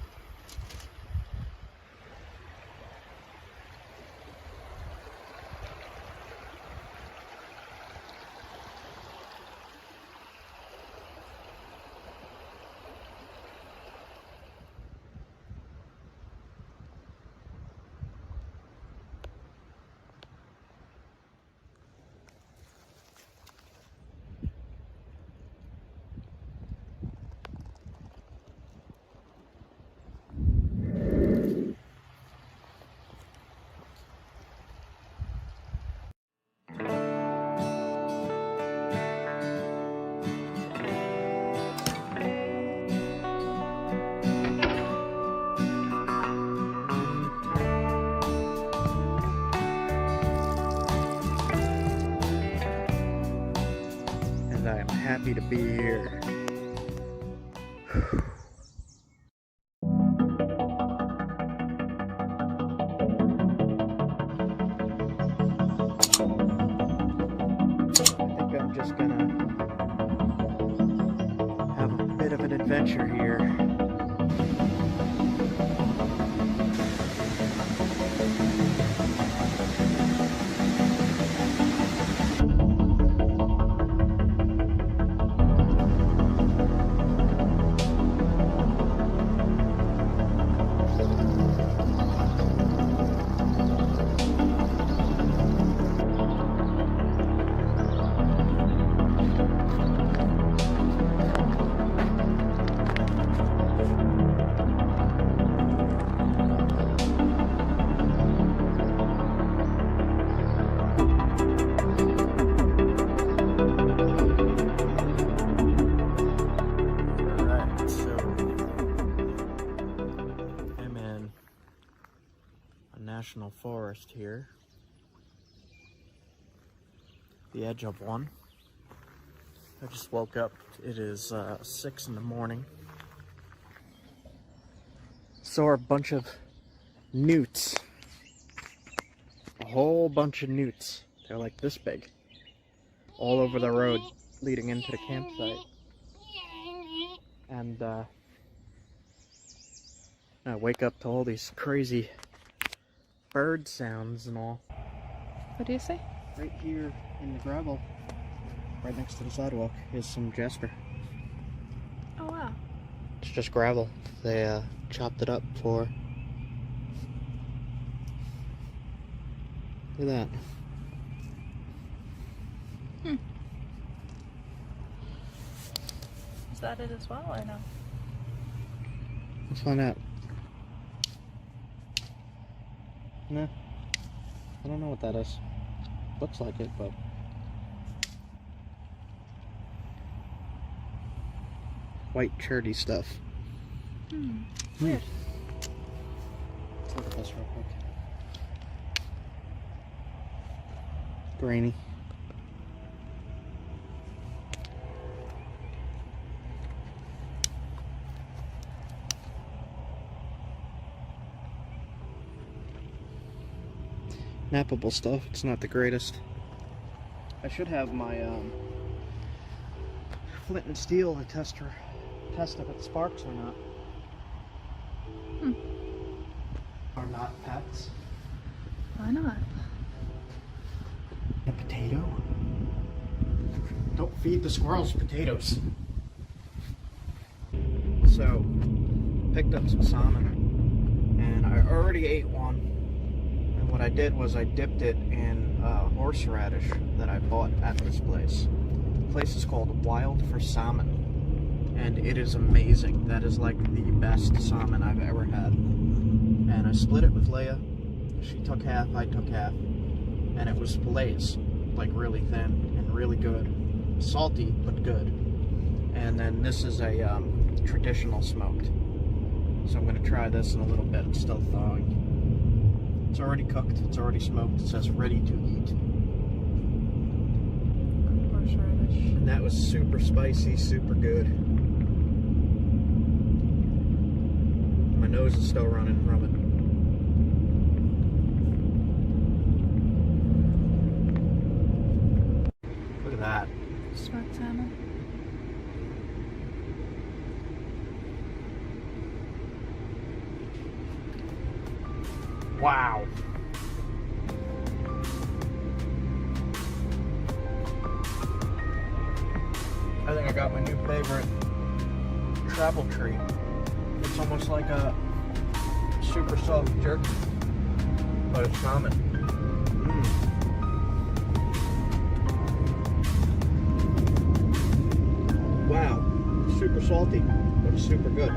And I am happy to be here. I think I'm just gonna have a bit of an adventure here. National forest here, the edge of one. I just woke up. It is 6 in the morning. Saw a bunch of newts, a whole bunch of newts. They're like this big, all over the road leading into the campsite. And I wake up to all these crazy bird sounds and all. What do you say? Right here in the gravel, right next to the sidewalk, is some jasper. Oh wow. It's just gravel. They chopped it up for... Look at that. Is that it as well, or no? Let's find out. No, I don't know what that is. Looks like it, but... White cherry stuff. Weird. Let's look at this real quick. Grainy. Knappable stuff. It's not the greatest. I should have my flint and steel to test if it sparks or not. Are not pets. Why not? A potato? Don't feed the squirrels potatoes. So, picked up some salmon, and I already ate one. And what I did was I dipped it in horseradish that I bought at this place. The place is called Wild for Salmon, and it is amazing. That is like the best salmon I've ever had. And I split it with Leia. She took half, I took half, and it was fillets, like really thin and really good. Salty, but good. And then this is a traditional smoked. So I'm going to try this in a little bit. It's still thawing. It's already cooked, it's already smoked. It says ready to eat. Horseradish. And that was super spicy, super good. My nose is still running from it. Look at that. Smoked salmon. Wow. I think I got my new favorite travel treat. It's almost like a super soft jerky, but it's salmon. Wow, super salty, but it's super good.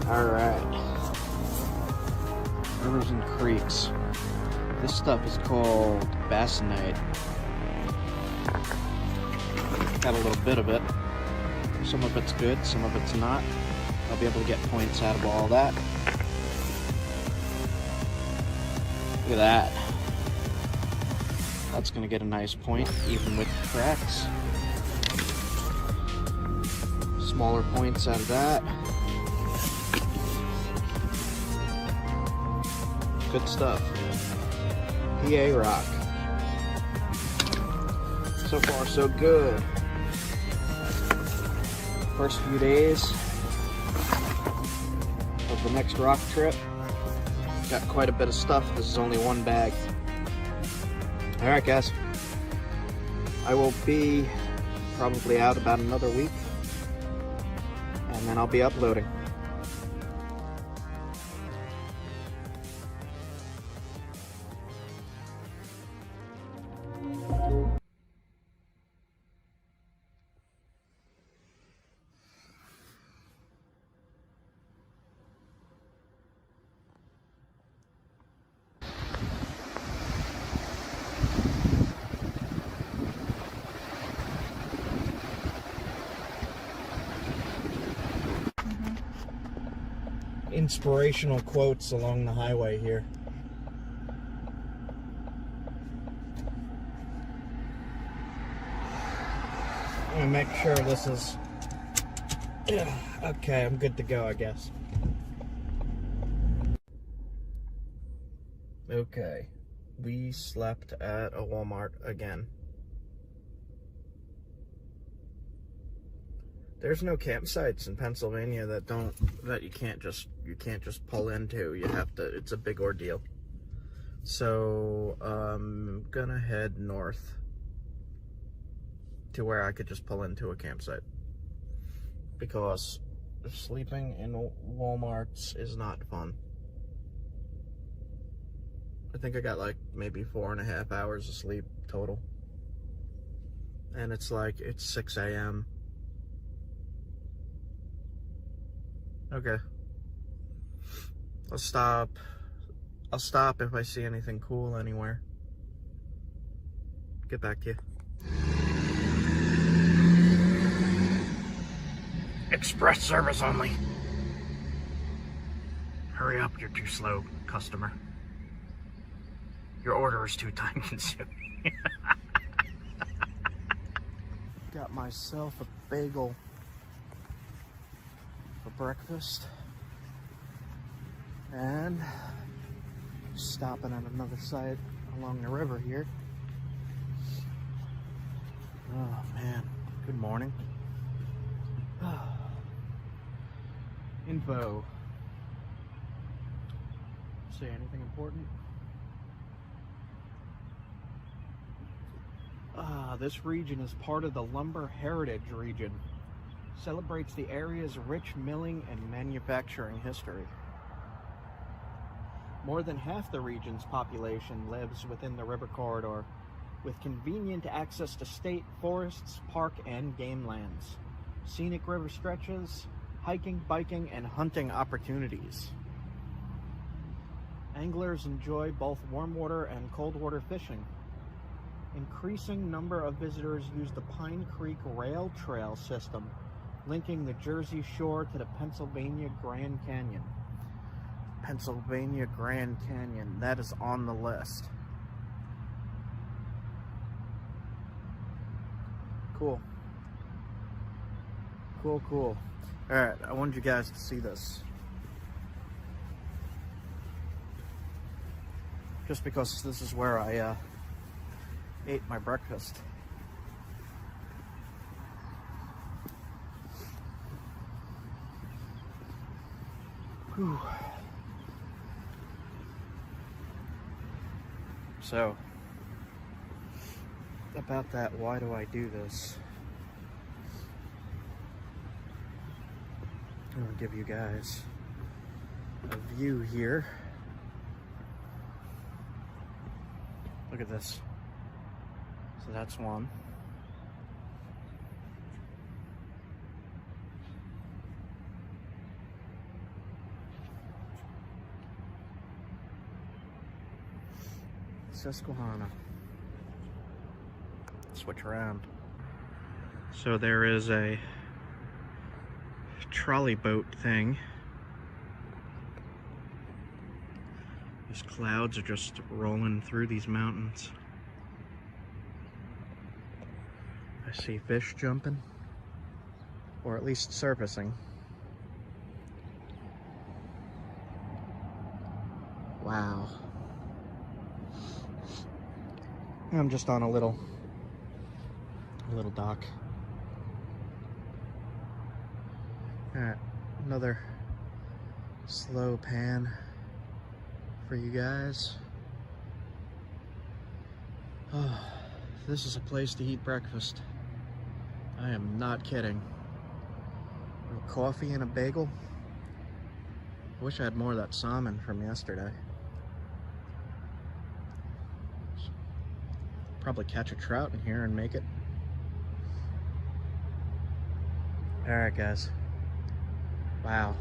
Alright. Rivers and creeks. This stuff is called bassinite. Got a little bit of it. Some of it's good, some of it's not. I'll be able to get points out of all that. Look at that. That's gonna get a nice point, even with the cracks. Smaller points out of that. Good stuff. PA rock. So far, so good. First few days of the next rock trip. Got quite a bit of stuff. This is only one bag. Alright guys. I will be probably out about another week. And then I'll be uploading. Inspirational quotes along the highway here. I'm gonna make sure this is okay. I'm good to go, I guess. Okay, we slept at a Walmart again. There's no campsites in Pennsylvania that you can't just pull into. You have to, it's a big ordeal. So I'm gonna head north to where I could just pull into a campsite, because sleeping in Walmarts is not fun. I think I got like maybe 4.5 hours of sleep total, and it's 6 a.m. Okay. I'll stop if I see anything cool anywhere. Get back to you. Express service only. Hurry up, you're too slow, customer. Your order is too time consuming. Got myself a bagel for breakfast, and stopping at another site along the river here. Oh man, good morning. Info. Say anything important? This region is part of the Lumber Heritage Region. Celebrates the area's rich milling and manufacturing history. More than half the region's population lives within the river corridor, with convenient access to state forests, park, and game lands, scenic river stretches, hiking, biking, and hunting opportunities. Anglers enjoy both warm water and cold water fishing. Increasing number of visitors use the Pine Creek Rail Trail system, linking the Jersey Shore to the Pennsylvania Grand Canyon. Pennsylvania Grand Canyon, that is on the list. Cool. Cool. Alright, I wanted you guys to see this. Just because this is where I ate my breakfast. Whew. So, about that, why do I do this? I'm gonna give you guys a view here. Look at this. So that's one. Susquehanna. Switch around. So there is a trolley boat thing. These clouds are just rolling through these mountains. I see fish jumping, or at least surfacing. Wow. I'm just on a little dock. Alright, another slow pan for you guys. Oh, this is a place to eat breakfast. I am not kidding. A little coffee and a bagel. I wish I had more of that salmon from yesterday. Probably catch a trout in here and make it. Alright guys. Wow.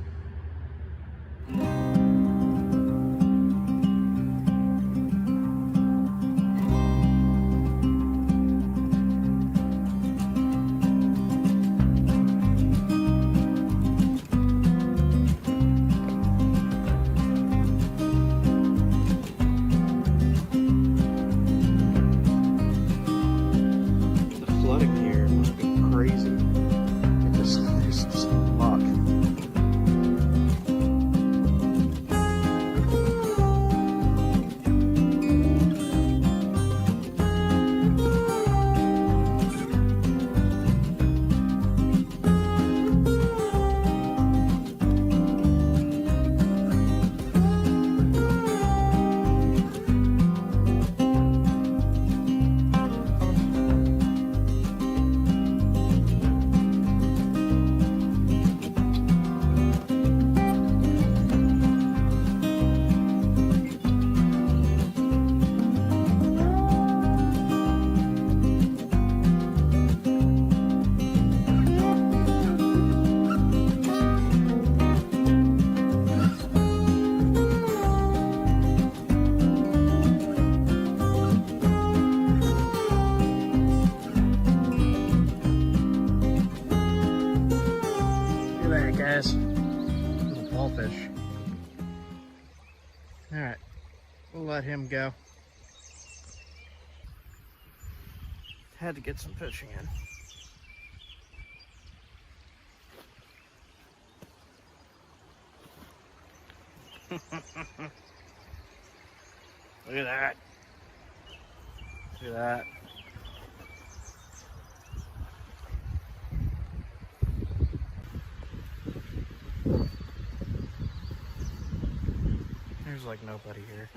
Little ballfish. Alright, we'll let him go. Had to get some fishing in. Look at that. Look at that. There's like nobody here.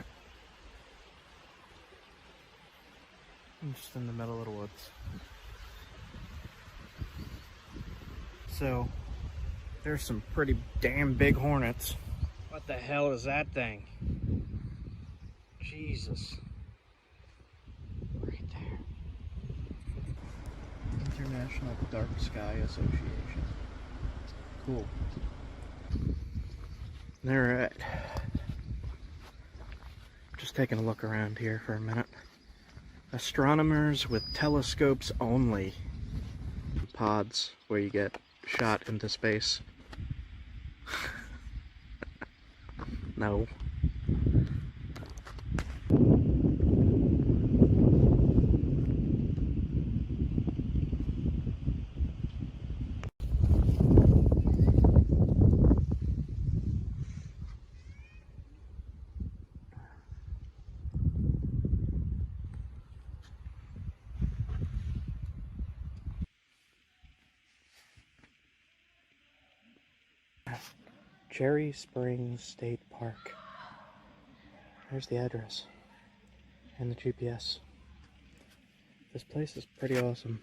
I'm just in the middle of the woods. So, there's some pretty damn big hornets. What the hell is that thing? Jesus. Right there. International Dark Sky Association. Cool. Alright. Just taking a look around here for a minute. Astronomers with telescopes only. Pods where you get shot into space. No. Cherry Springs State Park. There's the address and the GPS. This place is pretty awesome.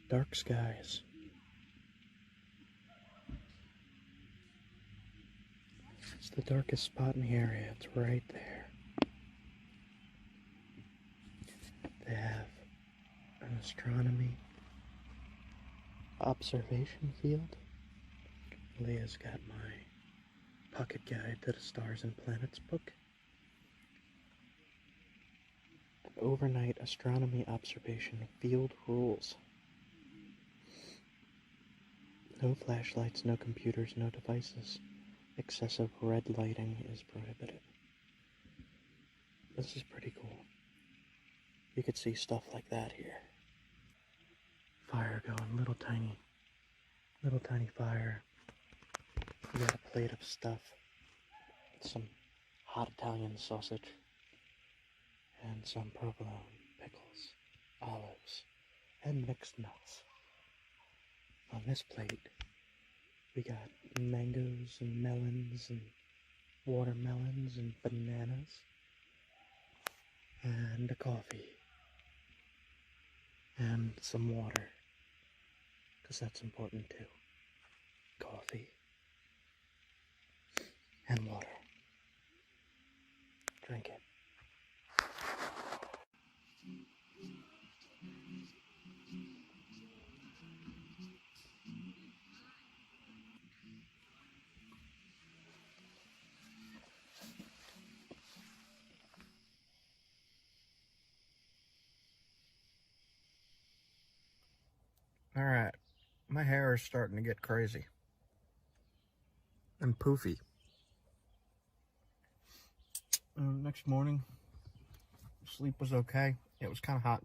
Dark skies. It's the darkest spot in the area. It's right there. They have an astronomy observation field. Leah's got my pocket guide to the Stars and Planets book. Overnight astronomy observation field rules. No flashlights, no computers, no devices. Excessive red lighting is prohibited. This is pretty cool. You could see stuff like that here. Fire going, little tiny fire. We got a plate of stuff. Some hot Italian sausage. And some provolone, pickles, olives, and mixed nuts. On this plate, we got mangoes and melons and watermelons and bananas and a coffee and some water, because that's important too. Coffee and water. Drink it. Alright, my hair is starting to get crazy and poofy. Next morning, sleep was okay. It was kind of hot.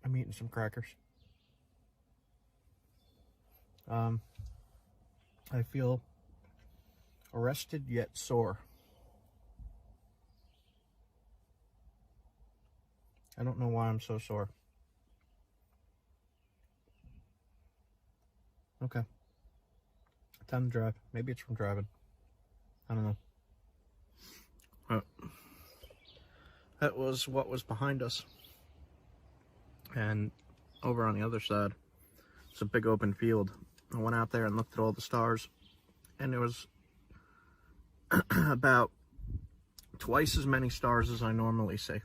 I'm eating some crackers. I feel arrested yet sore. I don't know why I'm so sore. Okay. Time to drive. Maybe it's from driving. I don't know. That was what was behind us. And over on the other side, it's a big open field. I went out there and looked at all the stars. And there was about twice as many stars as I normally see,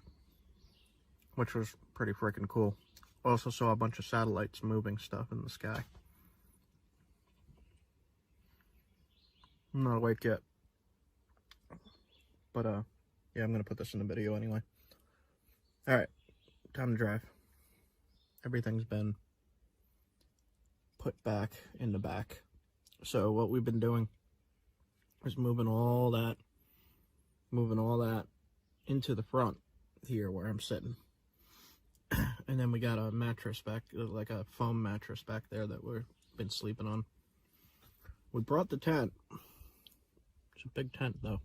which was pretty freaking cool. Also saw a bunch of satellites moving stuff in the sky. I'm not awake yet, but yeah, I'm gonna put this in the video anyway. All right, time to drive. Everything's been put back in the back. So what we've been doing is moving all that into the front here where I'm sitting. And then we got a mattress back, like a foam mattress back there that we've been sleeping on. We brought the tent. It's a big tent though.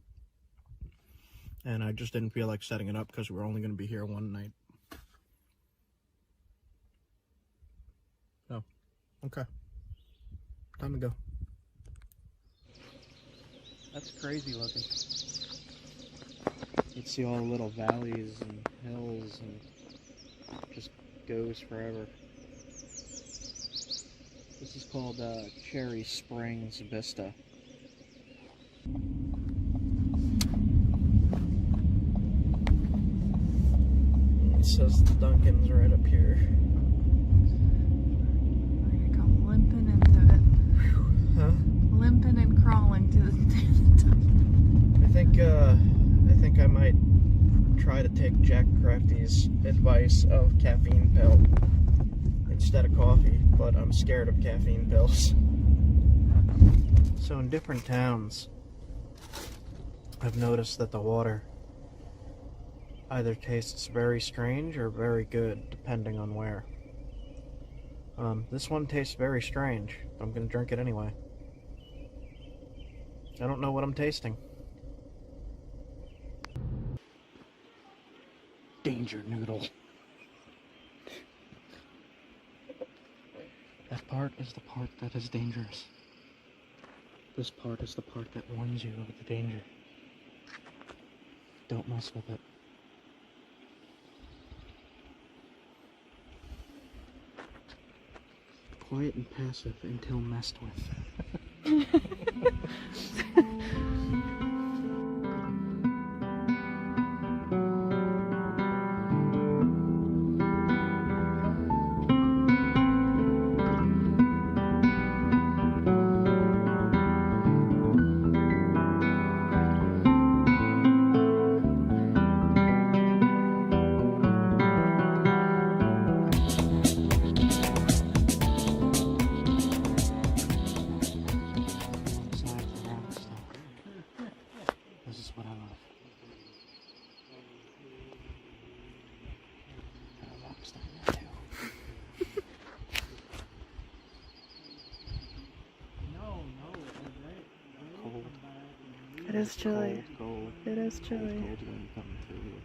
And I just didn't feel like setting it up because we're only going to be here one night. Oh, okay. Time to go. That's crazy looking. You can see all the little valleys and hills and just goes forever. This is called Cherry Springs Vista. It says the Duncan's right up here. We're gonna come limping into it. Huh? Limping and crawling to the I think I might try to take Jack Crafty's advice of caffeine pill instead of coffee, but I'm scared of caffeine pills. So in different towns, I've noticed that the water either tastes very strange or very good, depending on where. This one tastes very strange, but I'm gonna drink it anyway. I don't know what I'm tasting. Danger noodle. part is the part that is dangerous. This part is the part that warns you of the danger. Don't mess with it. Quiet and passive until messed with. This is what I love. Got a rock star there too. Cold. It is chilly. Cold. It is chilly. Cold wind coming through here.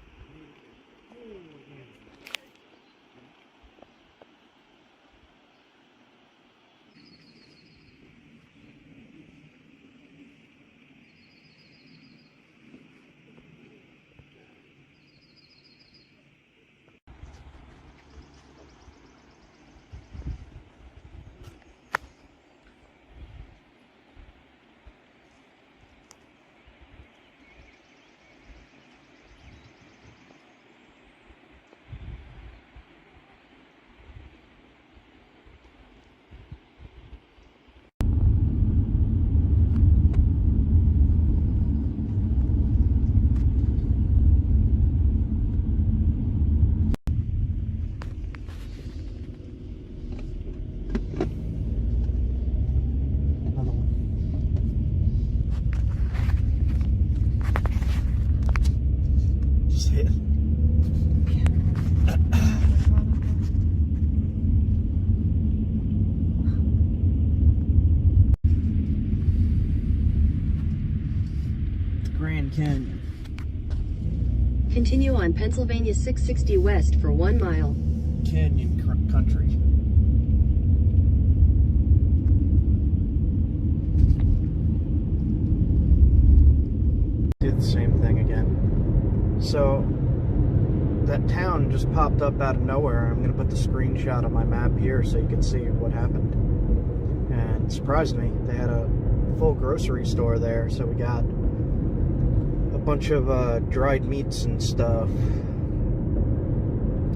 Grand Canyon. Continue on Pennsylvania 660 West for 1 mile. Canyon country. Did the same thing again. So that town just popped up out of nowhere. I'm gonna put the screenshot on my map here so you can see what happened. And it surprised me. They had a full grocery store there, so we got a bunch of dried meats and stuff,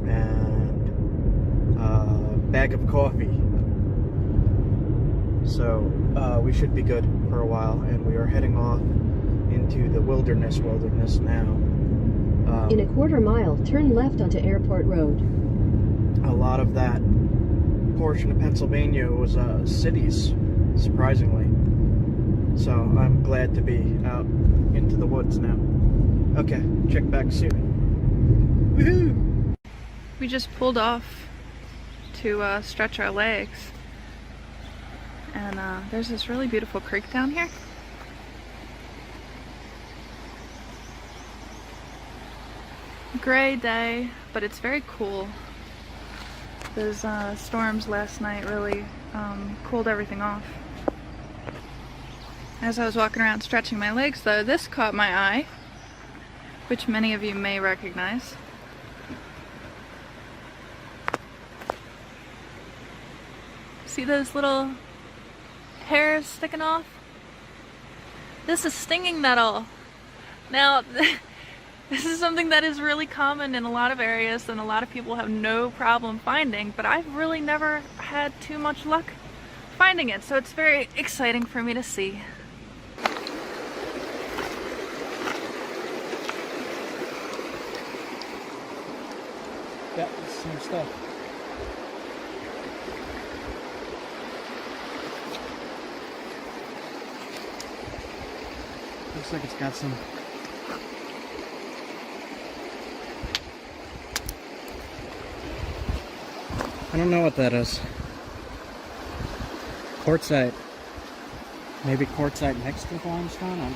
and a bag of coffee. So we should be good for a while, and we are heading off into the wilderness now. In a quarter mile, turn left onto Airport Road. A lot of that portion of Pennsylvania was cities, surprisingly. So I'm glad to be out into the woods now. Okay, check back soon. Woohoo! We just pulled off to stretch our legs, and there's this really beautiful creek down here. Gray day, but it's very cool. Those storms last night really cooled everything off. As I was walking around stretching my legs though, this caught my eye, which many of you may recognize. See those little hairs sticking off? This is stinging nettle. Now, this is something that is really common in a lot of areas and a lot of people have no problem finding, but I've really never had too much luck finding it, so it's very exciting for me to see. Yeah, it's the same stuff. Looks like it's got some I don't know what that is. Quartzite. Maybe quartzite mixed with limestone?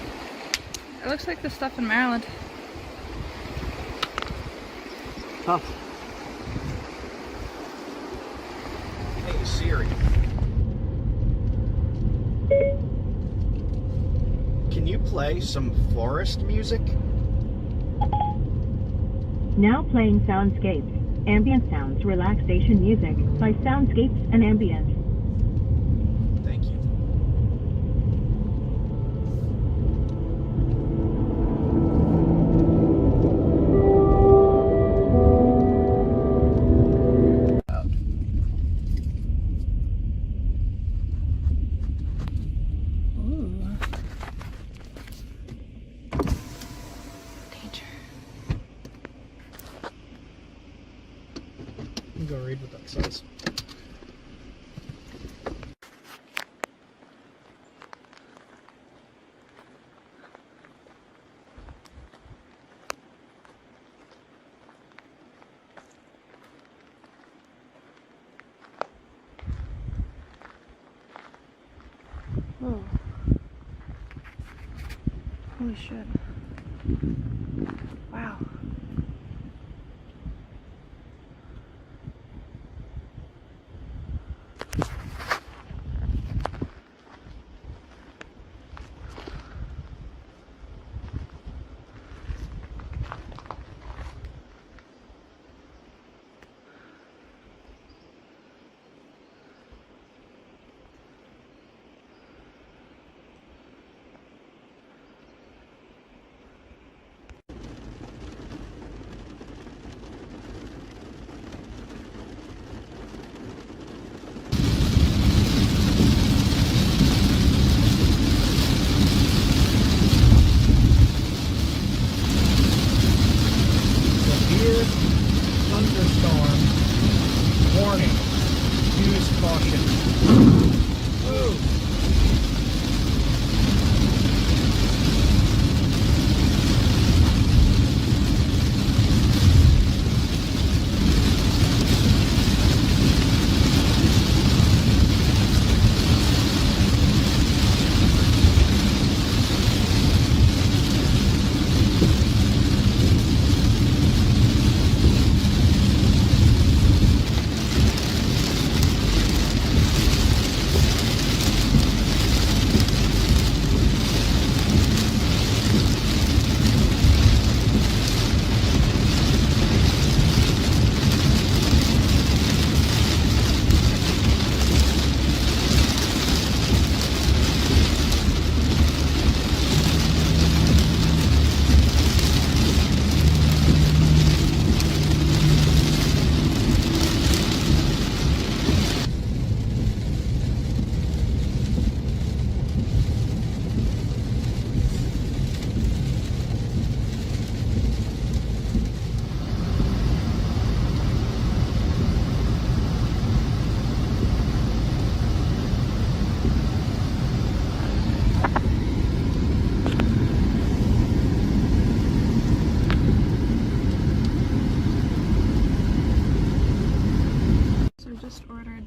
It looks like the stuff in Maryland. Tough. Hey Siri, play some forest music? Now playing Soundscapes. Ambient sounds, relaxation music by Soundscapes and Ambient. Thank you. Go read what that says. Oh. Holy shit. Wow. Thunderstorm. Warning. Use caution. Whoa.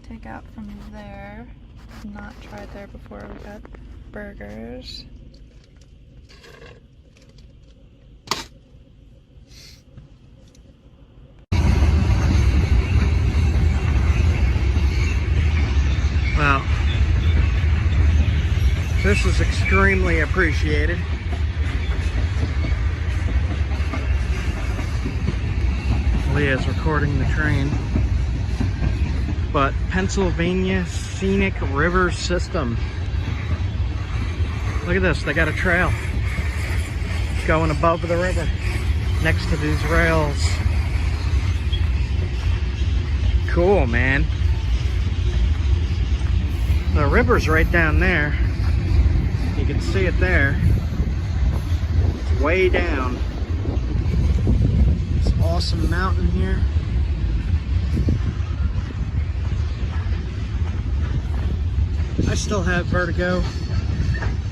Takeout from there. Not tried there before. We got burgers. Well, this is extremely appreciated. Leah's recording the train. But Pennsylvania Scenic River System. Look at this, they got a trail going above the river next to these rails. Cool, man. The river's right down there. You can see it there. It's way down. This awesome mountain here. I still have vertigo.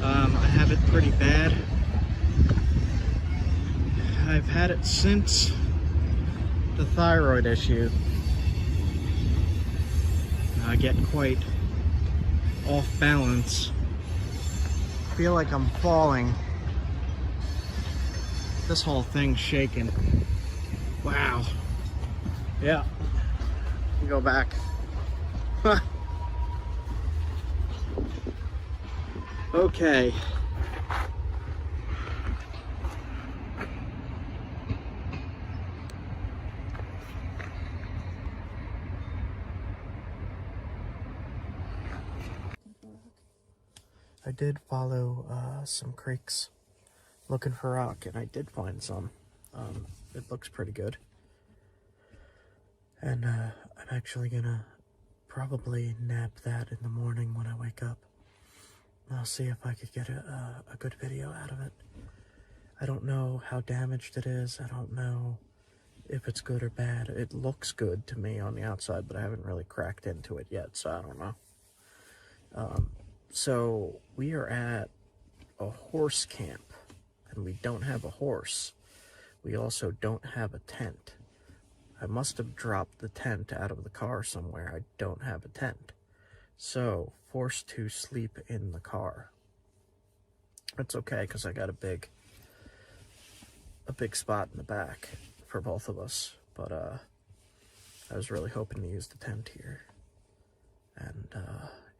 I have it pretty bad. I've had it since the thyroid issue. I get quite off balance. I feel like I'm falling. This whole thing's shaking. Wow. Yeah. Go back. Okay. I did follow some creeks looking for rock, and I did find some. It looks pretty good. And I'm actually gonna probably nap that in the morning when I wake up. I'll see if I could get a good video out of it. I don't know how damaged it is. I don't know if it's good or bad. It looks good to me on the outside, but I haven't really cracked into it yet, so I don't know. So we are at a horse camp, and we don't have a horse. We also don't have a tent. I must have dropped the tent out of the car somewhere. I don't have a tent. So, forced to sleep in the car. It's okay, because I got a big spot in the back for both of us. But, I was really hoping to use the tent here. And,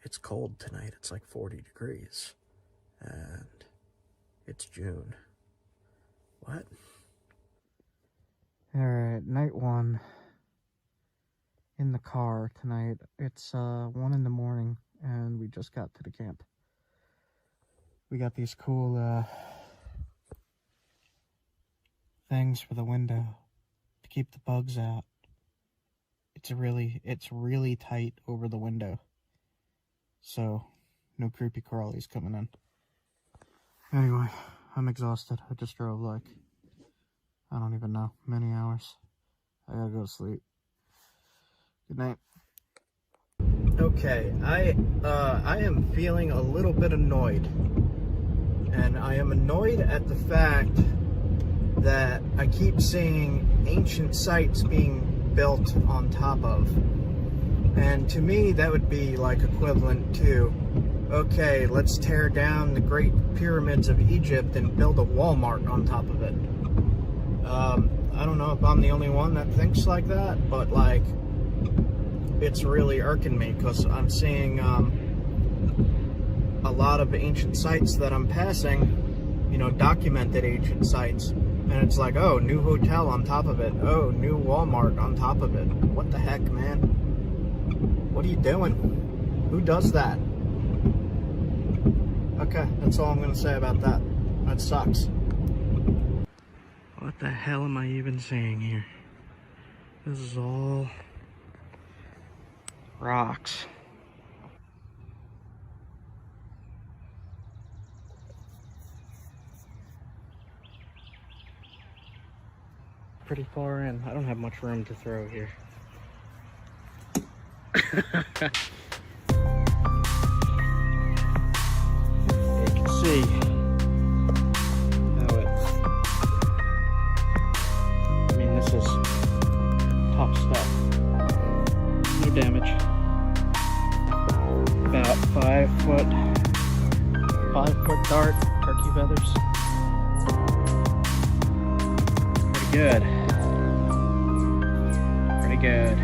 it's cold tonight. It's like 40 degrees. And it's June. What? Alright, night one in the car tonight. It's 1 in the morning and we just got to the camp. We got these cool things for the window to keep the bugs out. It's really tight over the window. So no creepy crawlies coming in. Anyway, I'm exhausted. I just drove like, I don't even know, many hours. I gotta go to sleep. Good night. Okay, I am feeling a little bit annoyed. And I am annoyed at the fact that I keep seeing ancient sites being built on top of. And to me, that would be like equivalent to, okay, let's tear down the Great Pyramids of Egypt and build a Walmart on top of it. I don't know if I'm the only one that thinks like that, but like, it's really irking me because I'm seeing a lot of ancient sites that I'm passing, you know, documented ancient sites, and it's like, oh, new hotel on top of it, oh, new Walmart on top of it. What the heck, man? What are you doing? Who does that? Okay, that's all I'm gonna say about that. That sucks. What the hell am I even saying here? This is all rocks. Pretty far in. I don't have much room to throw here. You can see how I mean, this is tough stuff. No damage. About 5 foot dart, turkey feathers. Pretty good. Pretty good.